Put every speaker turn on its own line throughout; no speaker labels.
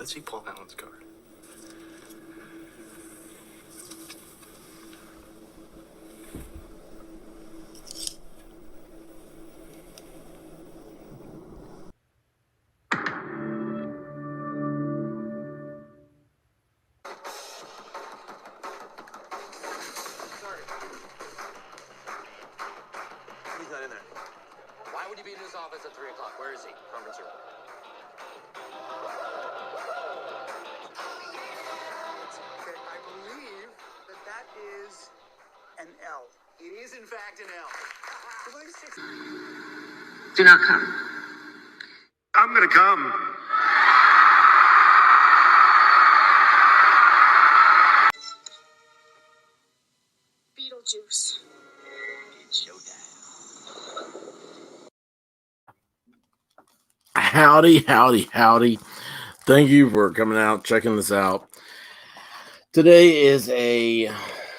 Let's see Paul Allen's card.
He's not in there. Why would you be in his office at 3 o'clock? Where is he? Conference room.
Okay, I believe that is an L.
It is, in fact, an L.
Do not come.
I'm gonna come.
Beetlejuice.
It's showtime.
Howdy, howdy, howdy. Thank you for coming out, checking this out. Today is a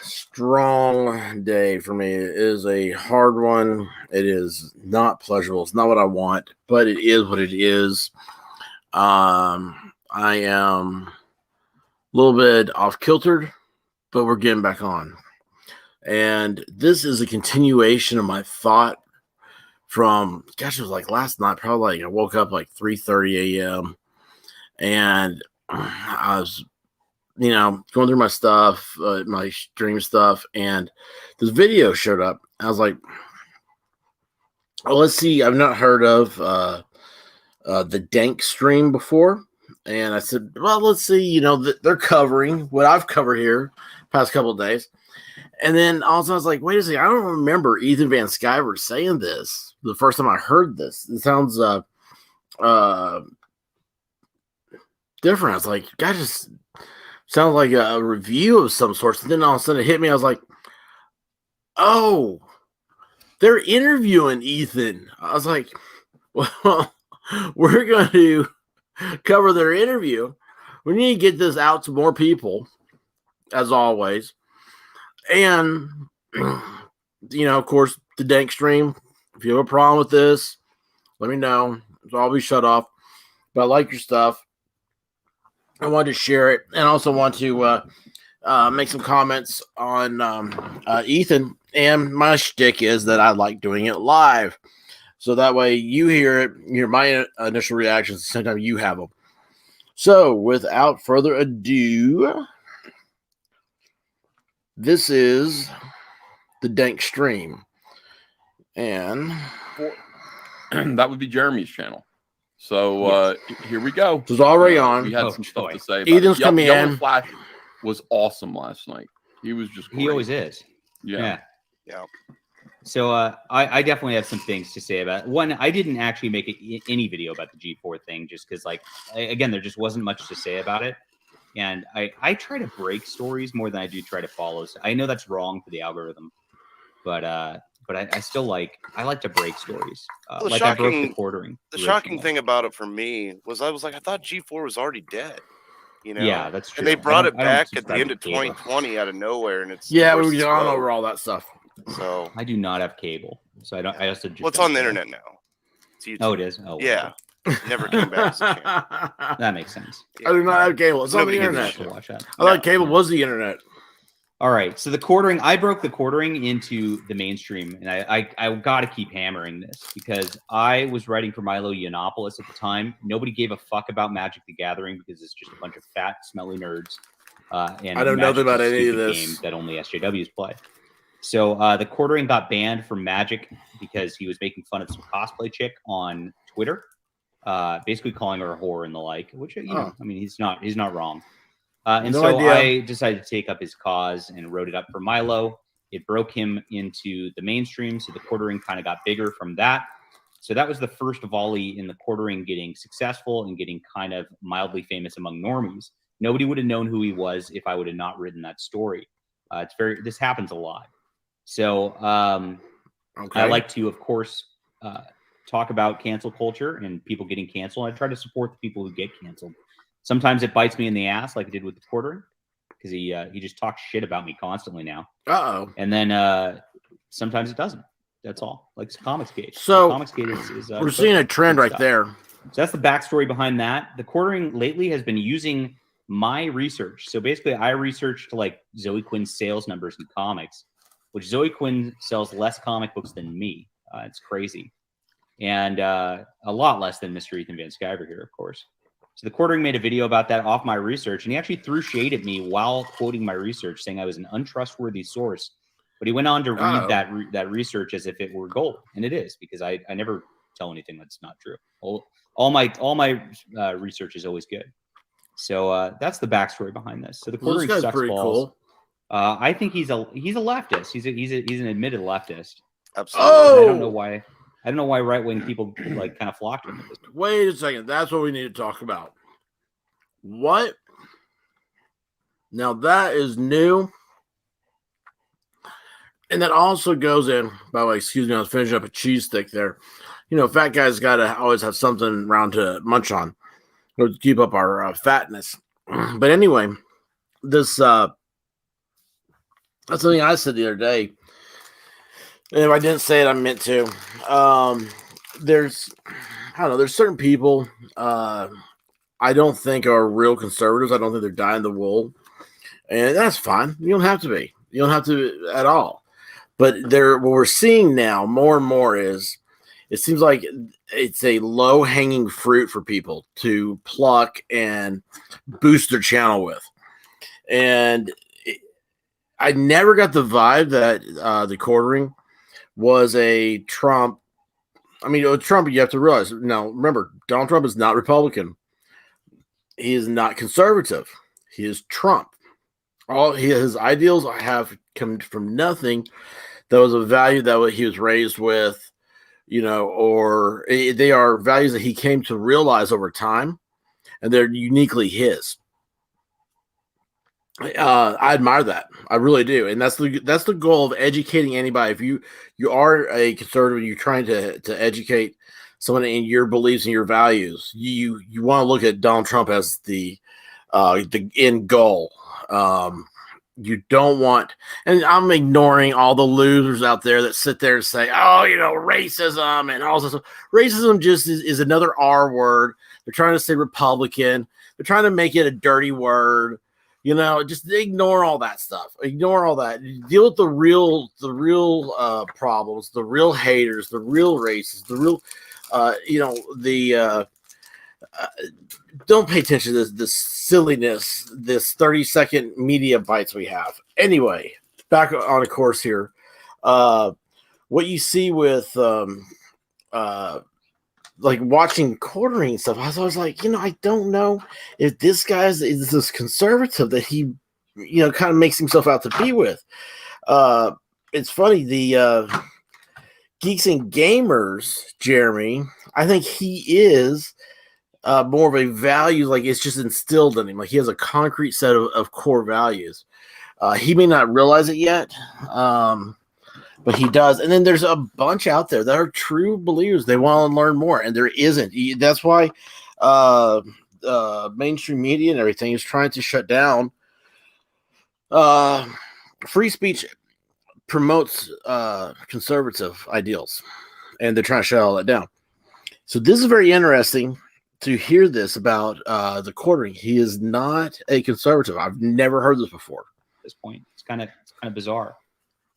strong day for me. It is a hard one. It is not pleasurable. It's not what I want, but it is what it is. I am a little bit off kiltered, but we're getting back on. And this is a continuation of my thought from, gosh, it was like last night, probably like I woke up like 3:30 a.m. and I was, going through my stuff, my stream stuff, and this video showed up. I was like, oh, let's see. I've not heard of the Dank stream before. And I said, well, let's see, they're covering what I've covered here past couple of days. And then also I was like, wait a second, I don't remember Ethan Van Sciver saying this the first time I heard this. It sounds different. I was like, God, just sounds like a review of some sort. And then all of a sudden it hit me. I was like, oh, they're interviewing Ethan. I was like, well, we're going to cover their interview. We need to get this out to more people, as always. And, of course, the Dank stream. If you have a problem with this, let me know. I'll be shut off. But I like your stuff. I wanted to share it, and also want to make some comments on Ethan. And my shtick is that I like doing it live, so that way you hear it, you hear my initial reactions, at the same time you have them. So, without further ado, this is the Dank stream, and
that would be Jeremy's channel. So here we go.
It was already on.
We had some stuff to say.
Ethan's coming in.
Flash was awesome last night. He was just great.
He always is.
Yeah.
So I definitely have some things to say about it. One, I didn't actually make any video about the G4 thing just because, again, there just wasn't much to say about it. And I try to break stories more than I do try to follow. So I know that's wrong for the algorithm, but I still like to break stories. Like I broke the quartering.
The shocking thing about it for me was I thought G4 was already dead.
Yeah, that's true.
And they brought it back at the end of 2020 out of nowhere, and it's
we were gone over all that stuff.
So
I do not have cable, so I don't. I also just.
What's on the internet now? It's YouTube.
Oh, it is. Oh,
yeah. Never came back as a channel.
That makes sense.
I do not have cable. It's on the internet.
Watch that.
I thought cable was the internet.
All right, so the quartering, I broke the quartering into the mainstream, and I got to keep hammering this because I was writing for Milo Yiannopoulos at the time. Nobody gave a fuck about Magic the Gathering because it's just a bunch of fat, smelly nerds. And
I don't know about any of this.
Game that only SJWs play. So the quartering got banned from Magic because he was making fun of some cosplay chick on Twitter, basically calling her a whore and the like. Which I mean, he's not wrong. And so I decided to take up his cause and wrote it up for Milo. It broke him into the mainstream, so the quartering kind of got bigger from that. So that was the first volley in the quartering getting successful and getting kind of mildly famous among normies. Nobody would have known who he was if I would have not written that story. This happens a lot. So I like to, of course, talk about cancel culture and people getting canceled. I try to support the people who get canceled. Sometimes it bites me in the ass, like it did with the quartering, because he just talks shit about me constantly now. And then sometimes it doesn't. That's all. Like Comicsgate.
So
Comicsgate is
we're seeing a trend right there.
So that's the backstory behind that. The quartering lately has been using my research. So basically, I researched like Zoe Quinn's sales numbers in comics, which Zoe Quinn sells less comic books than me. It's crazy. And a lot less than Mr. Ethan Van Sciver here, of course. So the quartering made a video about that off my research, and he actually threw shade at me while quoting my research, saying I was an untrustworthy source. But he went on to read that research as if it were gold, and it is, because I never tell anything that's not true. All my research is always good. So that's the backstory behind this. So the quartering sucks balls.
Cool.
I think he's a leftist. He's an admitted leftist.
Absolutely.
Oh!
I don't know why right-wing people like kind of flock to him at this point.
Wait a second. That's what we need to talk about. What? Now that is new. And that also goes in, by the way, excuse me, I was finishing up a cheese stick there. You know, fat guys got to always have something around to munch on to keep up our fatness. But anyway, this, that's something I said the other day. And if I didn't say it, I meant to. There's certain people I don't think are real conservatives. I don't think they're dying the wool. And that's fine. You don't have to be. You don't have to at all. But what we're seeing now more and more is it seems like it's a low-hanging fruit for people to pluck and boost their channel with. And I never got the vibe that the quartering was a Trump. I mean, Trump, you have to realize, now remember, Donald Trump is not Republican. He is not conservative. He is Trump. All his ideals have come from nothing. That was a value that he was raised with, you know, or they are values that he came to realize over time, and they're uniquely his. I admire that. I really do, and that's the goal of educating anybody. If you are a conservative, and you're trying to educate someone in your beliefs and your values, you want to look at Donald Trump as the end goal. You don't want, and I'm ignoring all the losers out there that sit there and say, oh, you know, racism and all this stuff. Racism just is another R word. They're trying to say Republican. They're trying to make it a dirty word. You know, just ignore all that stuff. Ignore all that. Deal with the real problems, the real haters, the real racists, the real, don't pay attention to this silliness, this 30-second media bites we have. Anyway, back on a course here. What you see with like watching quartering stuff, I was like, you know, I don't know if this guy is this conservative that he, you know, kind of makes himself out to be with. It's funny, the Geeks and Gamers, Jeremy, I think he is more of a value, like it's just instilled in him. Like he has a concrete set of core values. He may not realize it yet, but he does. And then there's a bunch out there that are true believers. They want to learn more, and there isn't. That's why mainstream media and everything is trying to shut down. Free speech promotes conservative ideals, and they're trying to shut all that down. So this is very interesting to hear this about the quartering. He is not a conservative. I've never heard this before.
At this point, it's kind of bizarre.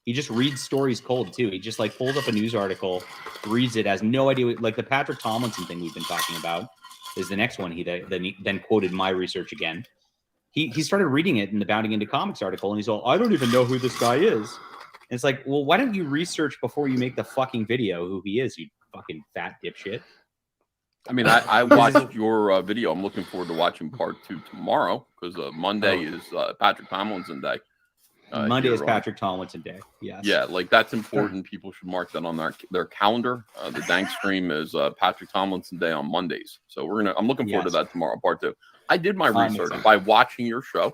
He just reads stories cold too. He just like pulls up a news article, reads it, has no idea. Like the Patrick Tomlinson thing we've been talking about is the next one. He then quoted my research again. He started reading it in the Bounding Into Comics article, and he's all, I don't even know who this guy is. And it's like, well, why don't you research before you make the fucking video who he is, you fucking fat dipshit?
I mean, I watched your video. I'm looking forward to watching part 2 tomorrow because Monday is Patrick Tomlinson Day.
Monday is Patrick Tomlinson Day. Yes. Yeah,
like that's important. People should mark that on their calendar. The Dank stream is Patrick Tomlinson Day on Mondays. So I'm looking forward to that tomorrow, part 2. I did my research by watching your show.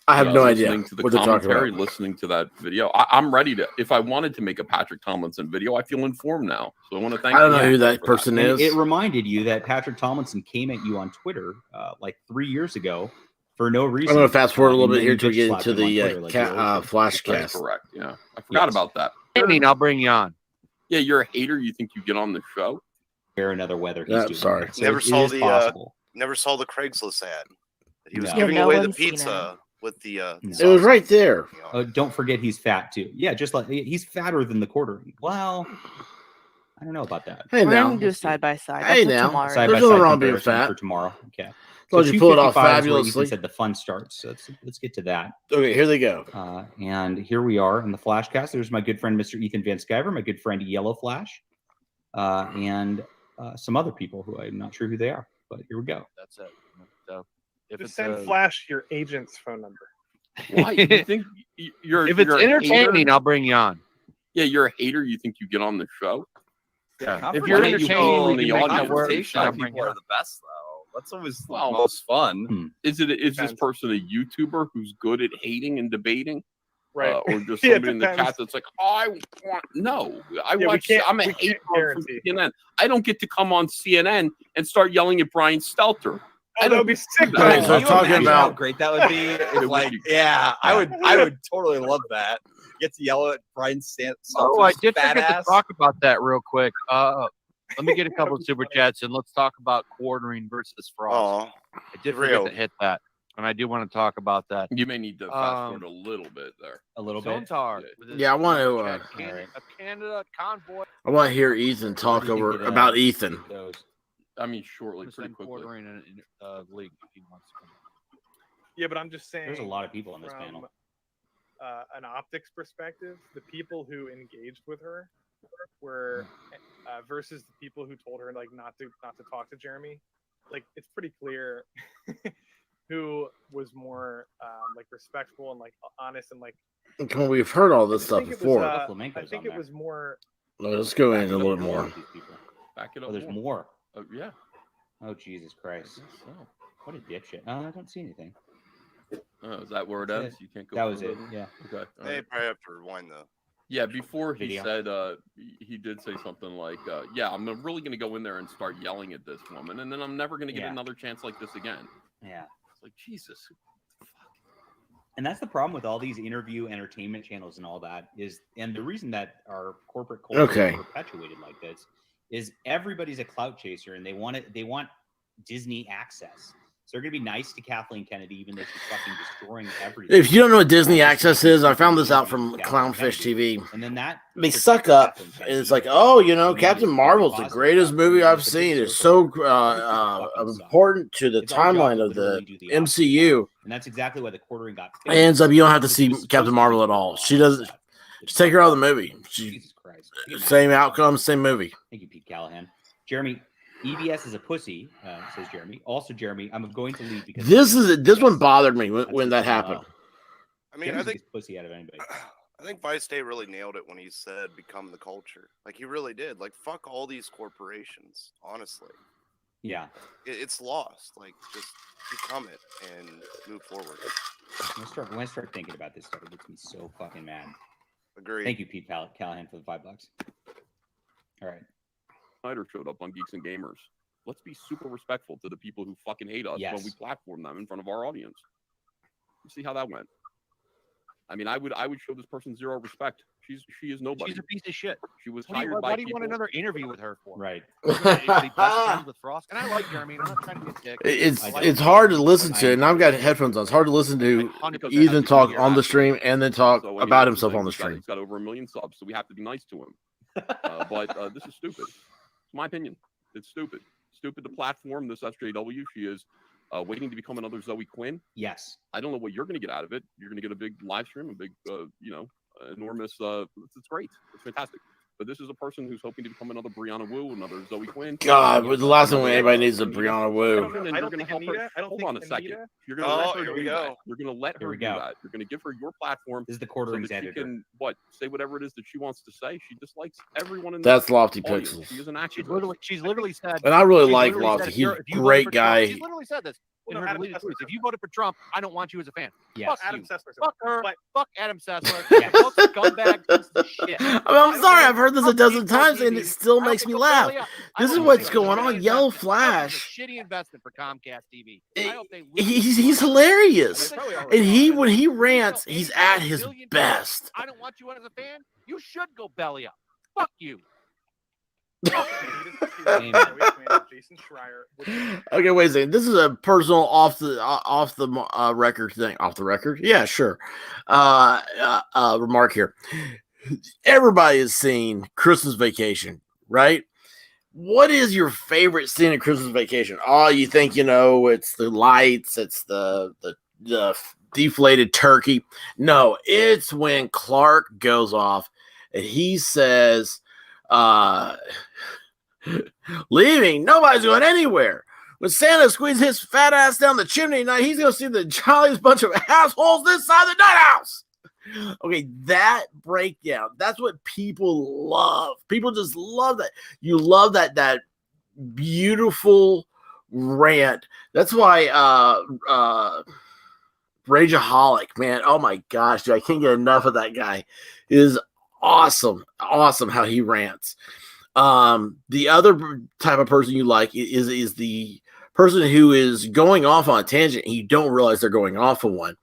I have no idea
listening to the commentary, listening to that video. I'm ready to. If I wanted to make a Patrick Tomlinson video, I feel informed now. So I want to thank.
I don't know who that person is.
It reminded you that Patrick Tomlinson came at you on Twitter like 3 years ago for no reason.
I'm going to fast forward a little bit here to get into the FlashCast.
That's correct. Yeah, I forgot about that.
I'll bring you on.
Yeah, you're a hater. You think you get on the show?
fair and other weather he's
Yeah,
doing.
sorry.
So
Never
it
saw
is
the
possible.
never saw the Craigslist ad. He was
No.
giving
Yeah, no
away the
one's seen
pizza with the.
No.
It was right there.
Don't forget he's fat too. Yeah, just like he's fatter than the quartering. Well, I don't know about that.
Hey
We're
now.
gonna do a side by side.
Hey,
That's what
now.
tomorrow
Side
is.
by
There's nothing
side
wrong being
comparison
fat.
for tomorrow. Okay.
Well, you pull it off
255 is where
fabulously.
Ethan said the fun starts. So let's get to that.
Okay, here they go.
And here we are in the FlashCast. There's my good friend, Mr. Ethan Van Sciver, my good friend, Yellow Flash, and some other people who I'm not sure who they are, but here we go.
That's it. So if
Just
it's
send Flash your agent's phone number.
Why? You think you're
if it's
you're a
entertaining,
hater?
I'll bring you on.
Yeah, you're a hater. You think you get on the show?
Yeah. If
Why
you're
don't you
entertaining,
call
we
in
can
the
make
audience?
that work.
Conversation
I'll bring
people
you
are
on.
the best, though. That's always
Well,
most fun.
Is this
Depends.
person a YouTuber who's good at hating and debating?
Right.
Or just
Yeah, it
somebody in the
depends.
chat that's like, I want no. I
Yeah,
watch. I'm a
we
hater
can't
from
guarantee.
CNN. I don't get to come on CNN and start yelling at Brian Stelter.
Oh, that would be sick.
Okay,
though.
so
Can you
talking
imagine
about-
how great that would be. If, like, yeah, I would totally love that. Get to yell at Brian
Oh, I did
fat
forget
ass.
to talk about that real quick. Let me get a couple of super chats and let's talk about quartering versus Frost.
Oh,
I did
real.
forget to hit that, and I do want to talk about that.
You may need to fast forward a little bit there.
A little bit.
Zontar.
Yeah.
with his
Yeah, I want to.
chat, a Canada convoy.
I want to hear Ethan talk
What do you
over
think of
about
that?
Ethan.
Those.
I mean, shortly, pretty
Percent
quickly.
quartering in league if he wants to.
Yeah, but I'm just saying.
There's a lot of people on this
from,
panel.
An optics perspective, the people who engaged with her were versus the people who told her like not to talk to Jeremy. Like it's pretty clear who was more like respectful and like honest and like.
Okay, we've heard all this
I
stuff
think it was,
before.
I
Flamenco's
think
on
it
there.
was more.
Let's go in a little bit more.
These people.
Back it up.
Oh, there's more.
Yeah.
Oh, Jesus Christ.
Oh.
What a dipshit. Oh, I don't see anything.
Is that where it
That's
ends?
it.
You can't go.
That was it.
further?
Yeah.
Okay. all
they
right.
probably have to rewind though.
Yeah, before he
Video.
said, he did say something like, yeah, I'm really going to go in there and start yelling at this woman, and then I'm never going to get
Yeah.
another chance like this again.
Yeah.
It's like, Jesus.
And that's the problem with all these interview entertainment channels and all that is, and the reason that our corporate culture
Okay.
is perpetuated like this is everybody's a clout chaser and they want Disney access. So they're gonna be nice to Kathleen Kennedy, even though she's fucking destroying everything.
If you don't know what Disney Access is, I found this out from Clownfish TV.
And then that
They suck up, and it's like, oh, you know, Captain Marvel's the greatest movie I've seen. It's so important to the timeline of the MCU.
And that's exactly why the quartering got.
It ends up you don't have to see Captain Marvel at all. She doesn't. Just take her out of the movie.
Jesus Christ.
Same outcome, same movie.
Thank you, Pete Callahan. Jeremy, EVS is a pussy, says Jeremy. Also, Jeremy, I'm going to leave because
This one bothered me when that happened.
I mean,
Jeremy's
I
the
think
biggest pussy out of anybody.
I think Vice Day really nailed it when he said become the culture. Like he really did. Like fuck all these corporations, honestly.
Yeah.
It's lost. Like just become it and move forward.
When I start thinking about this stuff, it gets me so fucking mad.
Agree.
Thank you, Pete Callahan, for the $5. All right.
Snyder showed up on Geeks and Gamers. Let's be super respectful to the people who fucking hate us when we platform them in front of our audience. You see how that went? I mean, I would show this person zero respect. She is nobody.
She's a piece of shit.
She was
What do
hired by
you
people.
want another interview with her for?
Right.
Is he best friends with Frost? And I like Jeremy. I'm not trying to get dick.
It's hard to listen to, and I've got headphones on. It's hard to listen to
100%
Ethan talk on the
actually.
stream and then talk
So, I mean,
about
this is
himself
like,
on the
he's got-
stream.
He's got over 1 million subs, so we have to be nice to him. But this is stupid. It's my opinion. It's stupid. Stupid to platform this SJW. She is waiting to become another Zoe Quinn.
Yes.
I don't know what you're going to get out of it. You're going to get a big live stream, a big, enormous. It's great. It's fantastic. But this is a person who's hoping to become another Brianna Wu, another Zoe Quinn.
God, the last time anybody needs a Brianna Wu.
I don't think Anita. I don't
Hold
think
on a second.
Anita.
You're going to let her
here we
do
go.
that. You're going to let
Here
her
we
do
go.
that. You're going to give her your platform.
This is the
So
quartering's
that she
editor.
can say whatever it is that she wants to say. She dislikes everyone in
That's
the
Lofty
audience.
Pixels.
She is an
She's literally said.
And I really
she's
like
literally
Lofty.
said,
He's
if
a
you voted
great
for Trump-
guy.
She literally said this in
Well,
her
Adam
deleted
Sessler
tweets.
said
If you voted for Trump, I don't want you as a fan.
Yes.
Fuck
Adam
you.
Sessler said
Fuck
that.
her.
But
Fuck Adam Sessler.
Yeah.
Fuck scumbag piece of shit.
I'm sorry, I've heard this a dozen times, and it still makes me laugh. This is what's going on. Yellow Flash.
Shitty investment for Comcast TV.
Eh,
I hope they lose.
He's hilarious.
They
And
already are.
when he rants,
You know,
he's at his
$85 billion.
best.
I don't want you on as a fan. You should go belly up. Fuck you.
Anita's Jason Schreier.
Okay, wait a second. This is a personal off the record thing. Off the record? Yeah, sure. Remark here. Everybody has seen Christmas Vacation, right? What is your favorite scene in Christmas Vacation? Oh, you think it's the lights, it's the deflated turkey. No, it's when Clark goes off and he says, leaving, nobody's going anywhere. When Santa squeezes his fat ass down the chimney tonight, he's going to see the jolliest bunch of assholes this side of the nut house. Okay, that breakdown, that's what people love. People just love that. You love that beautiful rant. That's why Rageaholic, man. Oh my gosh, dude, I can't get enough of that guy. It is awesome how he rants. The other type of person you like is the person who is going off on a tangent and you don't realize they're going off on one.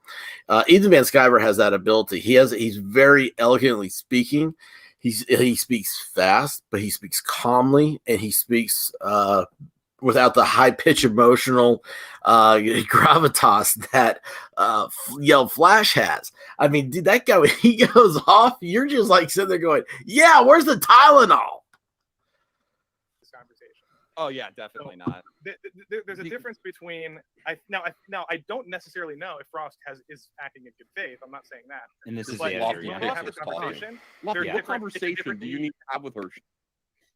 Ethan Van Sciver has that ability. He's very eloquently speaking. He speaks fast, but he speaks calmly, and he speaks without the high pitch emotional gravitas that Yell Flash has. I mean, dude, that guy, when he goes off, you're just like sitting there going, "Yeah, where's the Tylenol?"
Oh yeah, definitely not.
There's a difference between I don't necessarily know if Frost is acting in good faith. I'm not saying that.
And this is
like,
the
have
editor,
a conversation.
What conversation do you need to have with her?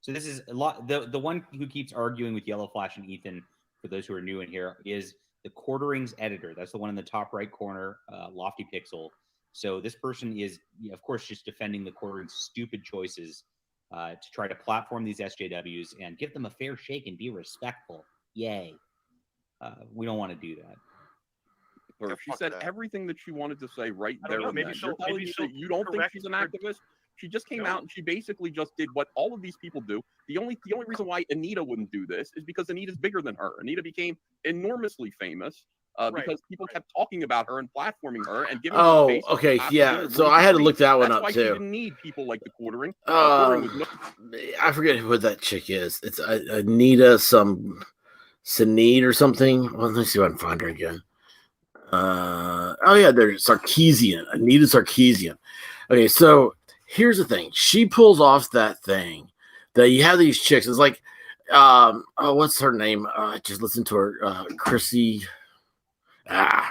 So this is a lot. The one who keeps arguing with Yellow Flash and Ethan, for those who are new in here, is the Quarterings editor. That's the one in the top right corner, Lofty Pixel. So this person is, of course, just defending the Quarterings' stupid choices to try to platform these SJWs and give them a fair shake and be respectful. Yay. We don't want to do that.
Or she said everything that she wanted to say right there.
Maybe
you don't think she's an activist? She just came out and she basically just did what all of these people do. The only reason why Anita wouldn't do this is because Anita's bigger than her. Anita became enormously famous because people kept talking about her and platforming her and giving her space.
Okay, yeah. So I had to look that one up
too. She didn't need people like the Quartering.
I forget who that chick is. It's Anita Sinead or something. Well, let me see if I can find her again. Oh yeah, there's Sarkeesian. Anita Sarkeesian. Okay, so here's the thing. She pulls off that thing that you have these chicks. It's like, what's her name? I just listened to her, Chrissy.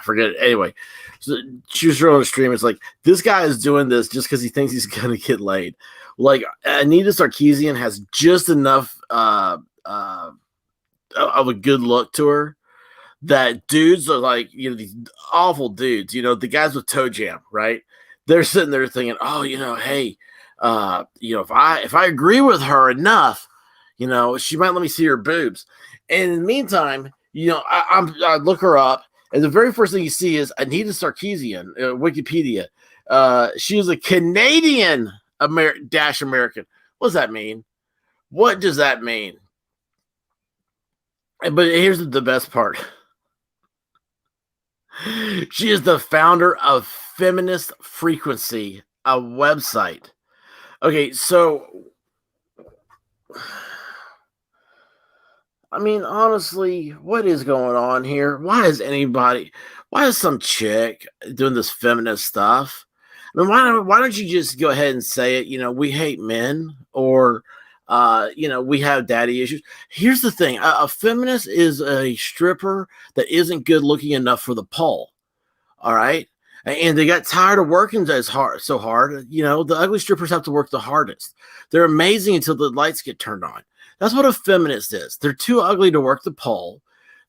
Forget it. Anyway, so she was on the stream. It's like, this guy is doing this just because he thinks he's gonna get laid. Like, Anita Sarkeesian has just enough of a good look to her that dudes are like, these awful dudes, the guys with Toe Jam, right? They're sitting there thinking, oh, hey, if I agree with her enough, she might let me see her boobs. And in the meantime, I look her up, and the very first thing you see is Anita Sarkeesian, Wikipedia. She is a Canadian American. What does that mean? What does that mean? But here's the best part. She is the founder of Feminist Frequency, a website. Okay, so I mean, honestly, what is going on here? Why is some chick doing this feminist stuff? I mean, why don't you just go ahead and say it? We hate men, or we have daddy issues. Here's the thing. A feminist is a stripper that isn't good looking enough for the pole. All right. And they got tired of working so hard. The ugly strippers have to work the hardest. They're amazing until the lights get turned on. That's what a feminist is. They're too ugly to work the pole.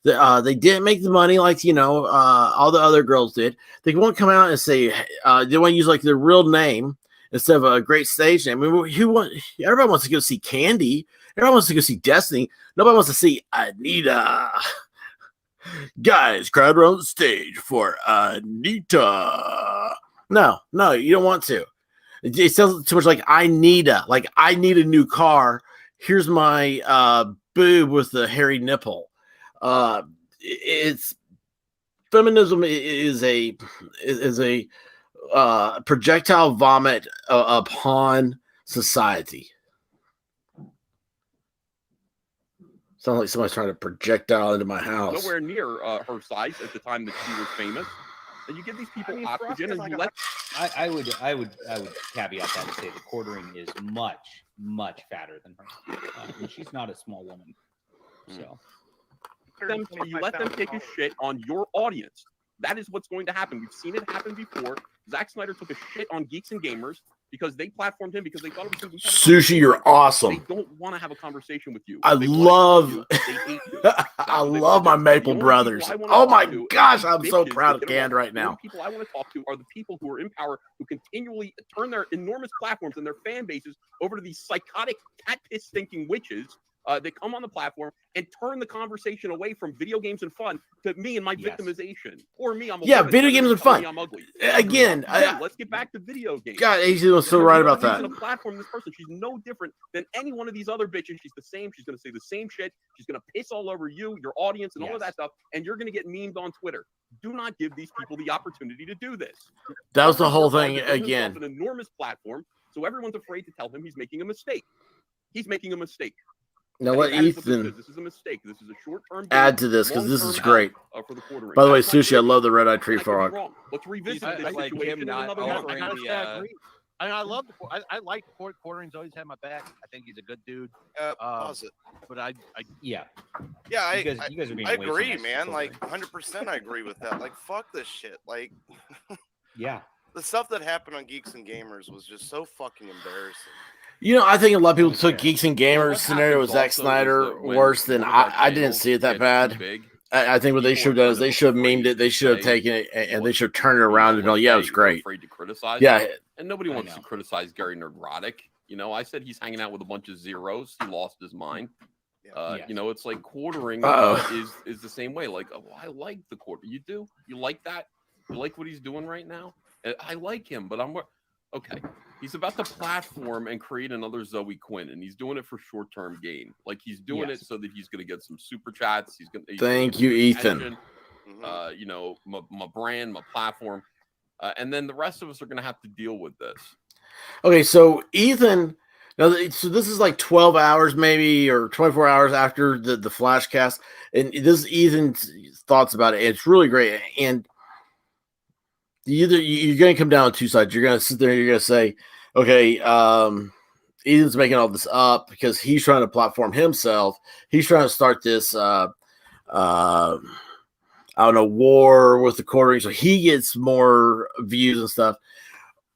They didn't make the money like, all the other girls did. They won't come out and say, they want to use like their real name instead of a great stage name. I mean, everybody wants to go see Candy. Everybody wants to go see Destiny. Nobody wants to see Anita. Guys, crowd around the stage for Anita. No, you don't want to. It sounds too much like I need a new car. Here's my boob with the hairy nipple. It's feminism is a projectile vomit upon society. Sounds like somebody's trying to projectile into my house.
Nowhere near her size at the time that she was famous. And you give these people oxygen, and you let.
I would caveat that and say the quartering is much fatter than her. And she's not a small woman. So
you let them take a shit on your audience. That is what's going to happen. We've seen it happen before. Zack Snyder took a shit on Geeks and Gamers because they platformed him because they thought it was
Sushi, you're awesome.
They don't want to have a conversation with you.
I love I love my Maple Brothers. Oh my gosh, I'm so proud of Canned right now.
The people I want to talk to are the people who are in power, who continually turn their enormous platforms and their fan bases over to these psychotic cat piss stinking witches that come on the platform and turn the conversation away from video games and fun to me and my victimization. Or me, I'm a
video games and fun.
I'm ugly.
Again,
let's get back to video games.
God, AZ was so right about that.
To platform this person, she's no different than any one of these other bitches. She's the same. She's going to say the same shit. She's going to piss all over you, your audience, and all of that stuff. And you're going to get memed on Twitter. Do not give these people the opportunity to do this.
That was the whole thing again.
An enormous platform, so everyone's afraid to tell him he's making a mistake. He's making a mistake.
Now let Ethan.
This is a mistake. This is a short-term.
Add to this because this is great. By the way, Sushi, I love the red-eyed tree frog.
Let's revisit this
like
situation
him not offering the.
I love. I like Quartering's always had my back. I think he's a good dude.
Pause it.
But I
you
I
guys are being
I
way
agree,
too
man. Like 100%, I agree with that. Like fuck this shit. Like the stuff that happened on Geeks and Gamers was just so fucking embarrassing.
You know, I think a lot of people took Geeks and Gamers scenario with Zack Snyder worse than I didn't see it that bad. I think what they should have done is they should have memed it. They should have taken it and they should have turned it around and go, yeah, it was great.
Afraid to criticize.
Yeah.
And nobody wants to criticize Gary Nerdrotic. You know, I said he's hanging out with a bunch of zeros. He lost his mind. You know, it's like Quartering is the same way. Like, I like the quarter. You do? You like that? You like what he's doing right now? I like him, but I'm okay. He's about to platform and create another Zoe Quinn, and he's doing it for short-term gain. Like he's doing it so that he's going to get some super chats.
Thank you, Ethan.
You know, my brand, my platform, and then the rest of us are going to have to deal with this.
Okay, so Ethan. Now, so this is like 12 hours, maybe, or 24 hours after the FlashCast, and this is Ethan's thoughts about it. It's really great, and you're going to come down on two sides. You're going to sit there and you're going to say, okay, Ethan's making all this up because he's trying to platform himself. He's trying to start this, I don't know, war with the quartering so he gets more views and stuff.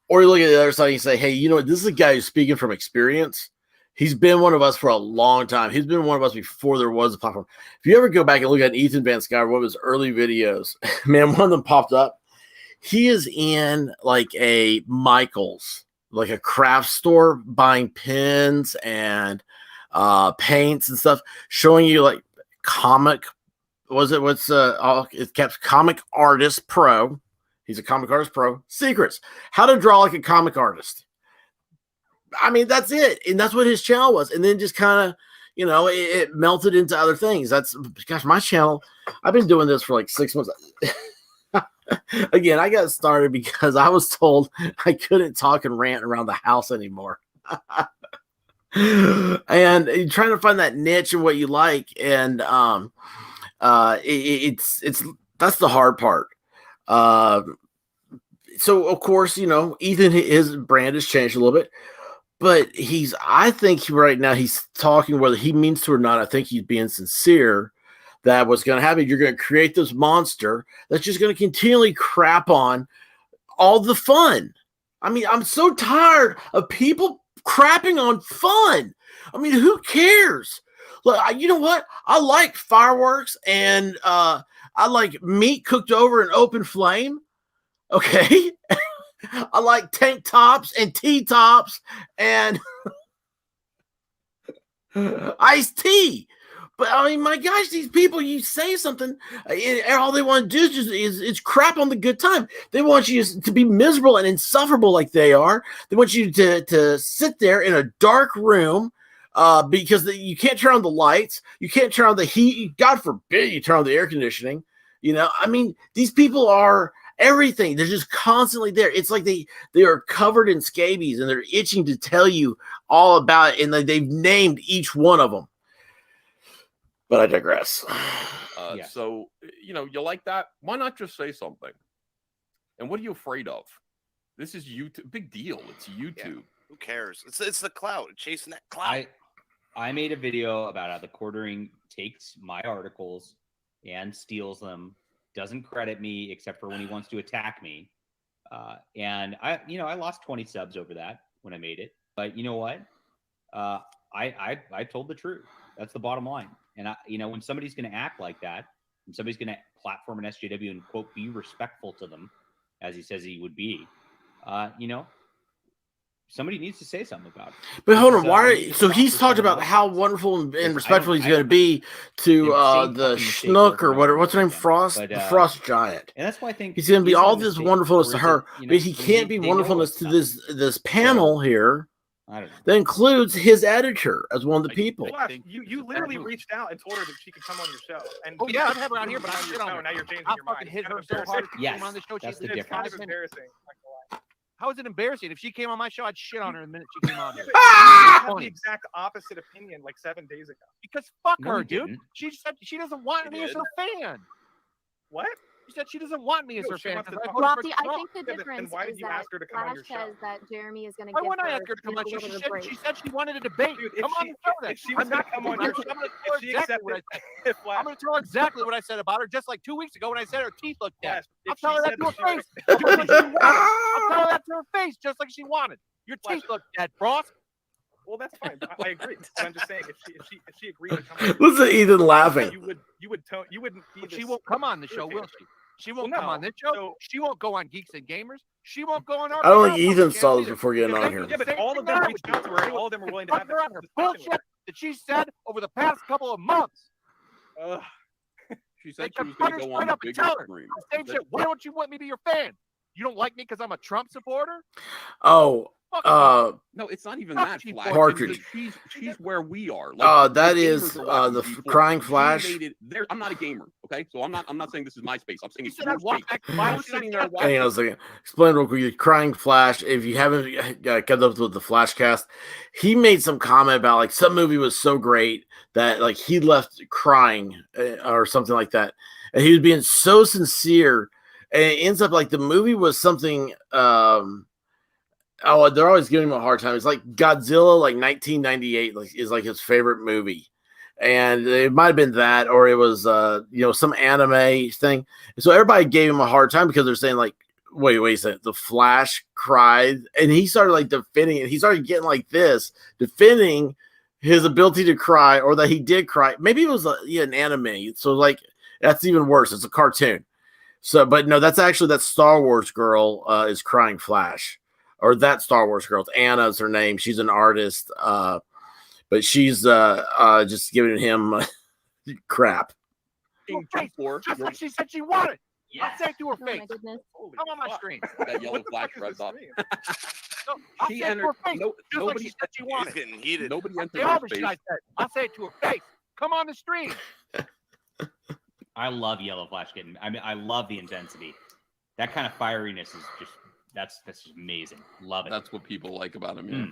Or you look at the other side and you say, hey, you know what? This is a guy who's speaking from experience. He's been one of us for a long time. He's been one of us before there was a platform. If you ever go back and look at Ethan Van Sciver, one of his early videos, man, one of them popped up. He is in like a Michael's, like a craft store, buying pens and paints and stuff, showing you like comic. It kept Comic Artist Pro. He's a comic artist pro. Secrets. How to draw like a comic artist. I mean, that's it. And that's what his channel was. And then just kind of, you know, it melted into other things. Gosh, my channel, I've been doing this for like 6 months. Again, I got started because I was told I couldn't talk and rant around the house anymore. And you're trying to find that niche and what you like. And it's that's the hard part. So of course, you know, Ethan, his brand has changed a little bit, but I think right now he's talking whether he means to or not. I think he's being sincere that what's going to happen, you're going to create this monster that's just going to continually crap on all the fun. I mean, I'm so tired of people crapping on fun. I mean, who cares? Look, you know what? I like fireworks and, I like meat cooked over an open flame. Okay. I like tank tops and T-tops and iced tea. But I mean, my gosh, these people, you say something, and all they want to do is crap on the good time. They want you to be miserable and insufferable like they are. They want you to sit there in a dark room because you can't turn on the lights. You can't turn on the heat. God forbid you turn on the air conditioning. You know, I mean, these people are everything. They're just constantly there. It's like they are covered in scabies and they're itching to tell you all about it. And they've named each one of them. But I digress.
So, you know, you like that? Why not just say something? And what are you afraid of? This is YouTube. Big deal. It's YouTube.
Yeah. Who cares? It's the clout. Chasing that clout.
I made a video about how the quartering takes my articles and steals them, doesn't credit me except for when he wants to attack me. And I lost 20 subs over that when I made it. But you know what? I told the truth. That's the bottom line. And when somebody's going to act like that, and somebody's going to platform an SJW and quote be respectful to them, as he says he would be, somebody needs to say something about it.
But hold on, so he's talked about how wonderful and respectful he's going to be to the Schnook or what's her name, Frost Giant.
And that's why I think
he's going to be all this wonderfulness to her, but he can't be wonderfulness to this panel here.
I don't know.
That includes his editor as one of the people.
Flash, you literally reached out and told her that she could come on your show. And
oh yeah, I've had her on here, but I shit on her.
Now you're changing your
fucking
mind.
hit her so hard.
Yes,
on the show.
that's the
It's
difference.
kind of embarrassing.
How is it embarrassing? If she came on my show, I'd shit on her the minute she came on here.
I had the exact opposite opinion like 7 days ago.
Because fuck
No,
her,
you
dude.
didn't.
She said she doesn't want me as her fan.
What?
She said she doesn't want me as
No,
her
she
fan.
wants to
I
talk
voted for
Lofty, I
Trump.
think the
Yeah, but then
difference
why did
is
you
that
ask her to come on
Flash
your show?
says that Jeremy is going to
Why
give
wouldn't I
her
ask her to come on?
a little break.
She said she wanted a debate.
Dude,
Come on the show then.
if she was going to come on your show,
I'm going to tell her
if she
exactly what I
accepted,
said.
if Flash,
I'm going to tell her exactly what I said about her just like 2 weeks ago when I said her teeth looked dead.
Flash,
I'll
if
tell
she
her that
said
to her
that she
face. Just like she wanted. I'll tell her that to her face just like she wanted. Your
Flash.
teeth look dead, Frost.
Well, that's fine. I agree. But I'm just saying, if she agreed to come on your
Listen to Ethan laughing.
you wouldn't be
But
this
she won't come on the show, will
irritated.
she? She won't
Well,
come on
no.
this show.
So-
She won't go on Geeks and Gamers. She won't go on our.
I don't think Ethan saw this before getting on here.
Yeah, but all of them reached out to her, and all of them were willing to have
her on
that
her
discussion with
bullshit that she said over the past couple of months.
her. Ugh.
She said
They
she was
put
going
her
to go
straight
on the
up and
bigger
tell her
screen.
the same shit. Why don't you want me to be your fan? You don't like me because I'm a Trump supporter?
Oh,
No, it's not even
Fuck
that.
you,
Flash.
Partridge.
She's where we are. Like,
that
the
is
gamers are
the
watching G4.
Crying
She
Flash.
made it there. I'm not a gamer, okay? So I'm not saying this is my space. I'm saying
You
it's
said
your
I'd walk
space.
back. Why
I'm
was
sitting
I
there watching.
Hang on a second. Explain real quick. Crying Flash. If you haven't kept up with the FlashCast, he made some comment about like some movie was so great that like he left crying or something like that, and he was being so sincere. And it ends up like the movie was something. They're always giving him a hard time. It's like Godzilla, like 1998, like is like his favorite movie. And it might have been that, or it was some anime thing. So everybody gave him a hard time because they're saying like, wait a second, the Flash cried, and he started like defending it. He started getting like this, defending his ability to cry, or that he did cry. Maybe it was an anime. So like that's even worse. It's a cartoon. So, but no, that's actually that Star Wars girl is crying Flash, or that Star Wars girl. Anna's her name. She's an artist. But she's just giving him crap.
Just like she said she wanted.
Yes.
I'll say it to her
Oh my
face.
goodness.
Come on my screen.
That yellow flash revs up.
No, I'll
She
say it to her
entered.
face.
No,
Just like
nobody.
she said she
He's
wanted.
getting heated.
Nobody
I'll
entered
say all
her
the shit
space.
I said. I'll say it to her face. Come on the stream.
I love Yellow Flash getting. I mean, I love the intensity. That kind of fieriness is just that's just amazing. Love it.
That's what people like about him. Yeah.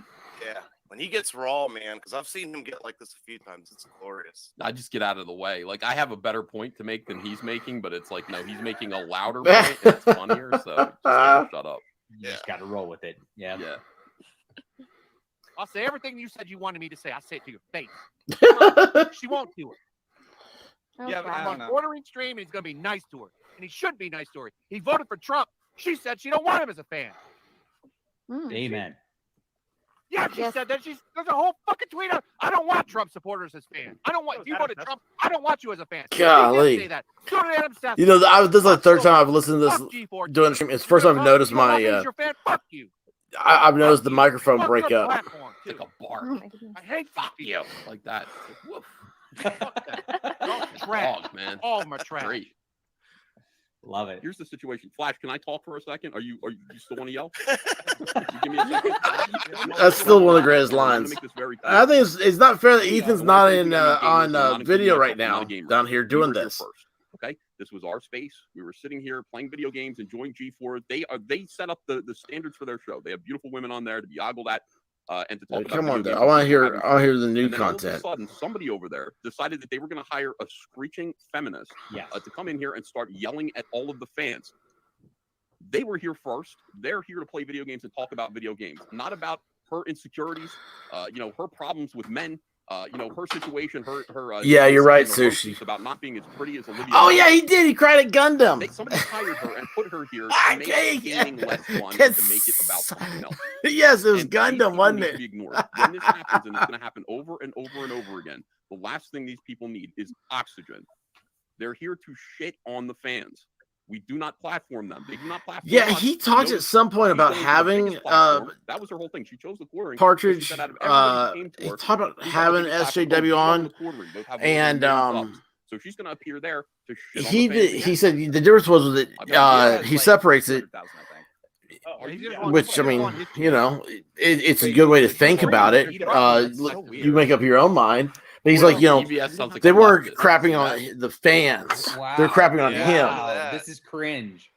Yeah. When he gets raw, man, because I've seen him get like this a few times. It's glorious.
I just get out of the way. Like I have a better point to make than he's making, but it's like no, he's making a louder point and it's funnier. So just shut up.
You just got to roll with it. Yeah.
Yeah.
I'll say everything you said you wanted me to say. I'll say it to your face. Come on. She won't do it.
Oh,
Yeah, but I
I'm
don't
on
know.
ordering stream, and he's going to be nice to her. And he should be nice to her. He voted for Trump. She said she don't want him as a fan.
Amen.
Yeah, she said that. There's a whole fucking tweet out. I don't want Trump supporters as fans. I don't want. If you voted Trump, I don't want you as a fan.
Golly.
She did say that. So did Adam Seth.
You know, this is like the third time I've listened to this
Fuck G4.
doing the stream. It's the first time I've noticed
You don't want me
my.
as your fan? Fuck you.
I've noticed the microphone
Fuck
break
your
up.
platform, too.
Like a bark.
Oh my goodness.
I hate fuck you.
Like that. Woof.
Fuck that. Y'all trash.
Dog, man.
All of them are trash.
Great.
Love it.
Here's the situation. Flash, can I talk for a second? Are you still want to yell? You give me a second.
That's still one of the greatest
I'm gonna
lines.
make this very clear.
I think it's not fair that
Yeah,
Ethan's
when
not
I say
in
we are gamers, we're not
on video
including
right
myself, I'm
now
not a gamer.
down here
We
doing
were here
this.
first, okay, this was our space. We were sitting here playing video games, enjoying G4. They set up the standards for their show. They have beautiful women on there to be ogled at. and to talk about
come on,
video
though.
games.
I want to hear the new
And then all of a
content.
sudden, somebody over there decided that they were going to hire a screeching feminist to come in here and start yelling at all of the fans. They were here first. They're here to play video games and talk about video games, not about her insecurities, her problems with men, her situation, her.
Yeah, you're right,
her
Sushi.
piece about not being as pretty as Olivia.
Oh yeah, he did. He cried at Gundam.
Somebody hired her and put her here to make gaming less fun and to make it about something else.
Yes, it was Gundam, wasn't
Need
it?
to be ignored. When this happens, and it's going to happen over and over and over again, the last thing these people need is oxygen. They're here to shit on the fans. We do not platform them. They do not platform
Yeah,
us.
he talked at some point about having
that was her whole thing. She chose the quartering.
Partridge.
He
talked about having SJW on, and
so she's going to appear there to shit on
he
the fans
did.
again.
He said the difference was that he separates it. Which I mean, it's a good way to think about it. You make up your own mind. But he's like,
EVS
they weren't crapping on the fans. They're crapping on him.
This is cringe.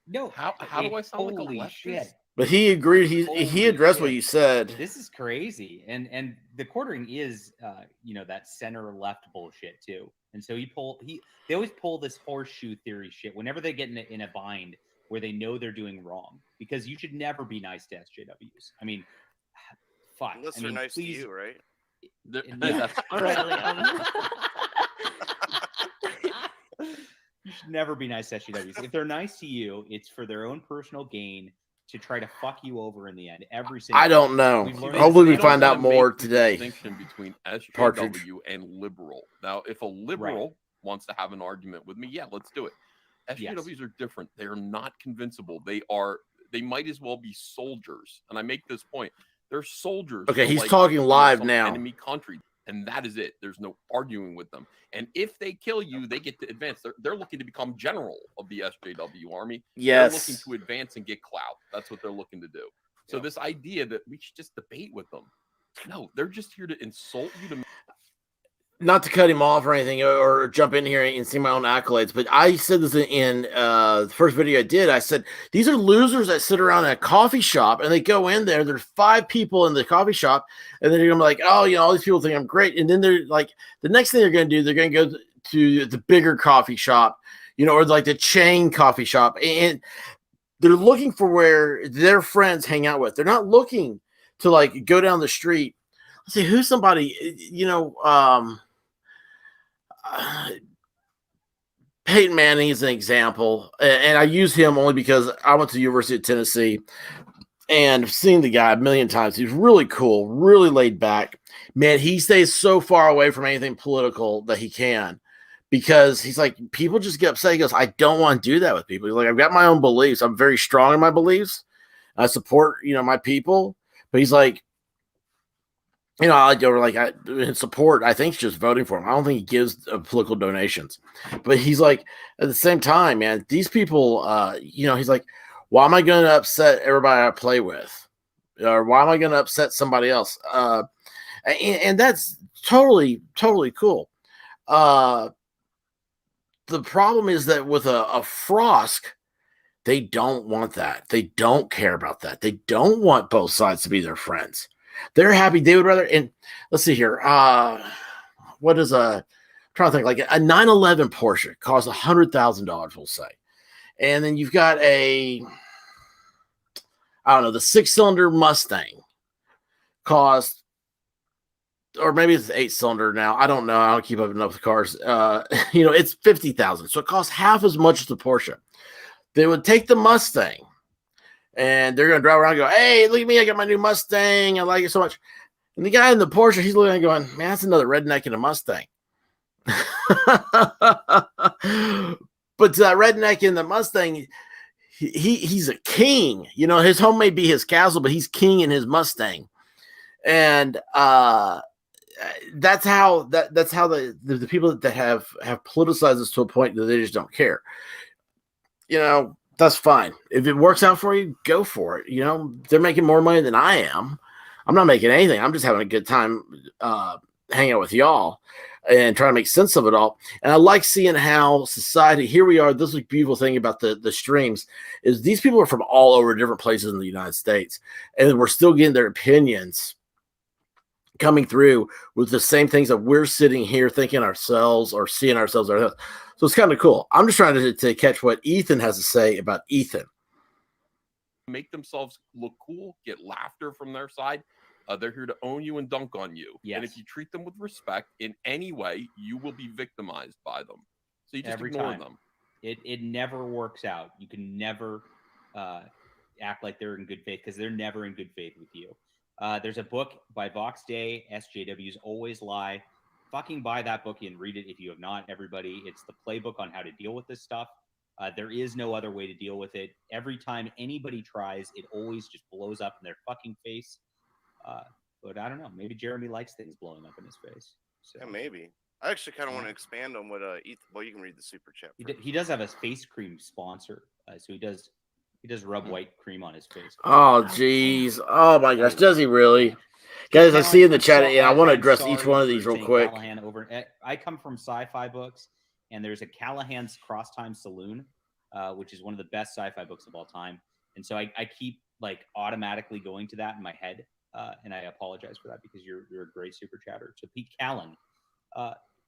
No,
how do I sound like a
holy
leftist?
shit.
But he agreed. He addressed what you said.
This is crazy, and the quartering is, that center left bullshit too. And so they always pull this horseshoe theory shit whenever they get in a bind where they know they're doing wrong, because you should never be nice to SJWs. I mean, fuck.
Unless they're nice to you, right?
All right. You should never be nice to SJWs. If they're nice to you, it's for their own personal gain to try to fuck you over in the end. Every single
I don't know. Hopefully, we find out more today.
Distinction between SJW
Partridge.
and liberal. Now, if a liberal wants to have an argument with me, yeah, let's do it. SJWs are different. They are not convincible. They might as well be soldiers. And I make this point. They're soldiers.
Okay,
for,
he's talking live
some
now.
Enemy country, and that is it. There's no arguing with them. And if they kill you, they get to advance. They're looking to become general of the SJW army.
Yes.
They're looking to advance and get clout. That's what they're looking to do. So this idea that we should just debate with them, no, they're just here to insult you.
Not to cut him off or anything, or jump in here and see my own accolades, but I said this in the first video I did. I said, these are losers that sit around in a coffee shop, and they go in there. There's 5 people in the coffee shop, and then they're going to be like, oh, all these people think I'm great. And then they're like, the next thing they're going to do, they're going to go to the bigger coffee shop, or like the chain coffee shop. And they're looking for where their friends hang out with. They're not looking to like go down the street. Let's see, who's somebody, Peyton Manning is an example, and I use him only because I went to the University of Tennessee and I've seen the guy a million times. He's really cool, really laid back. Man, he stays so far away from anything political that he can, because he's like, people just get upset. He goes, I don't want to do that with people. He's like, I've got my own beliefs. I'm very strong in my beliefs. I support, my people. But he's like, I go like in support. I think he's just voting for him. I don't think he gives political donations, but he's like, at the same time, man, these people, he's like, why am I going to upset everybody I play with, or why am I going to upset somebody else? And that's totally cool. The problem is that with a Frosk, they don't want that. They don't care about that. They don't want both sides to be their friends. They're happy. They would rather, and let's see here. What is I'm trying to think, like a 911 Porsche costs $100,000, we'll say. And then you've got the 6-cylinder Mustang cost, or maybe it's the 8-cylinder now. I don't know. I don't keep up enough with cars. It's $50,000. So it costs half as much as the Porsche. They would take the Mustang, and they're going to drive around and go, hey, look at me. I got my new Mustang. I like it so much. And the guy in the Porsche, he's looking at it going, man, that's another redneck in a Mustang. But to that redneck in the Mustang, he's a king. His home may be his castle, but he's king in his Mustang. And that's how the people that have politicized this to a point that they just don't care. That's fine. If it works out for you, go for it. They're making more money than I am. I'm not making anything. I'm just having a good time hanging out with y'all. and trying to make sense of it all. And I like seeing how society, here we are. This is a beautiful thing about the streams is these people are from all over different places in the United States, and we're still getting their opinions coming through with the same things that we're sitting here thinking ourselves or seeing ourselves. So it's kind of cool. I'm just trying to catch what Ethan has to say about Ethan.
Make themselves look cool, get laughter from their side. They're here to own you and dunk on you. Yes. And if you treat them with respect in any way, you will be victimized by them. So you just ignore them.
It never works out. You can never act like they're in good faith because they're never in good faith with you. There's a book by Vox Day, SJWs Always Lie. Fucking buy that book and read it if you have not, everybody. It's the playbook on how to deal with this stuff. There is no other way to deal with it. Every time anybody tries, it always just blows up in their fucking face. But I don't know. Maybe Jeremy likes things blowing up in his face. So.
Yeah, maybe. I actually kind of want to expand on what Ethan. Well, you can read the super chat.
He does have a face cream sponsor, so he does rub white cream on his face.
Oh, jeez. Oh my gosh, does he really? Guys, I see in the chat, and I want to address each one of these real quick.
I come from sci-fi books, and there's a Callahan's Cross Time Saloon, which is one of the best sci-fi books of all time. And so I keep like automatically going to that in my head, and I apologize for that because you're a great super chatter. So Pete Callan,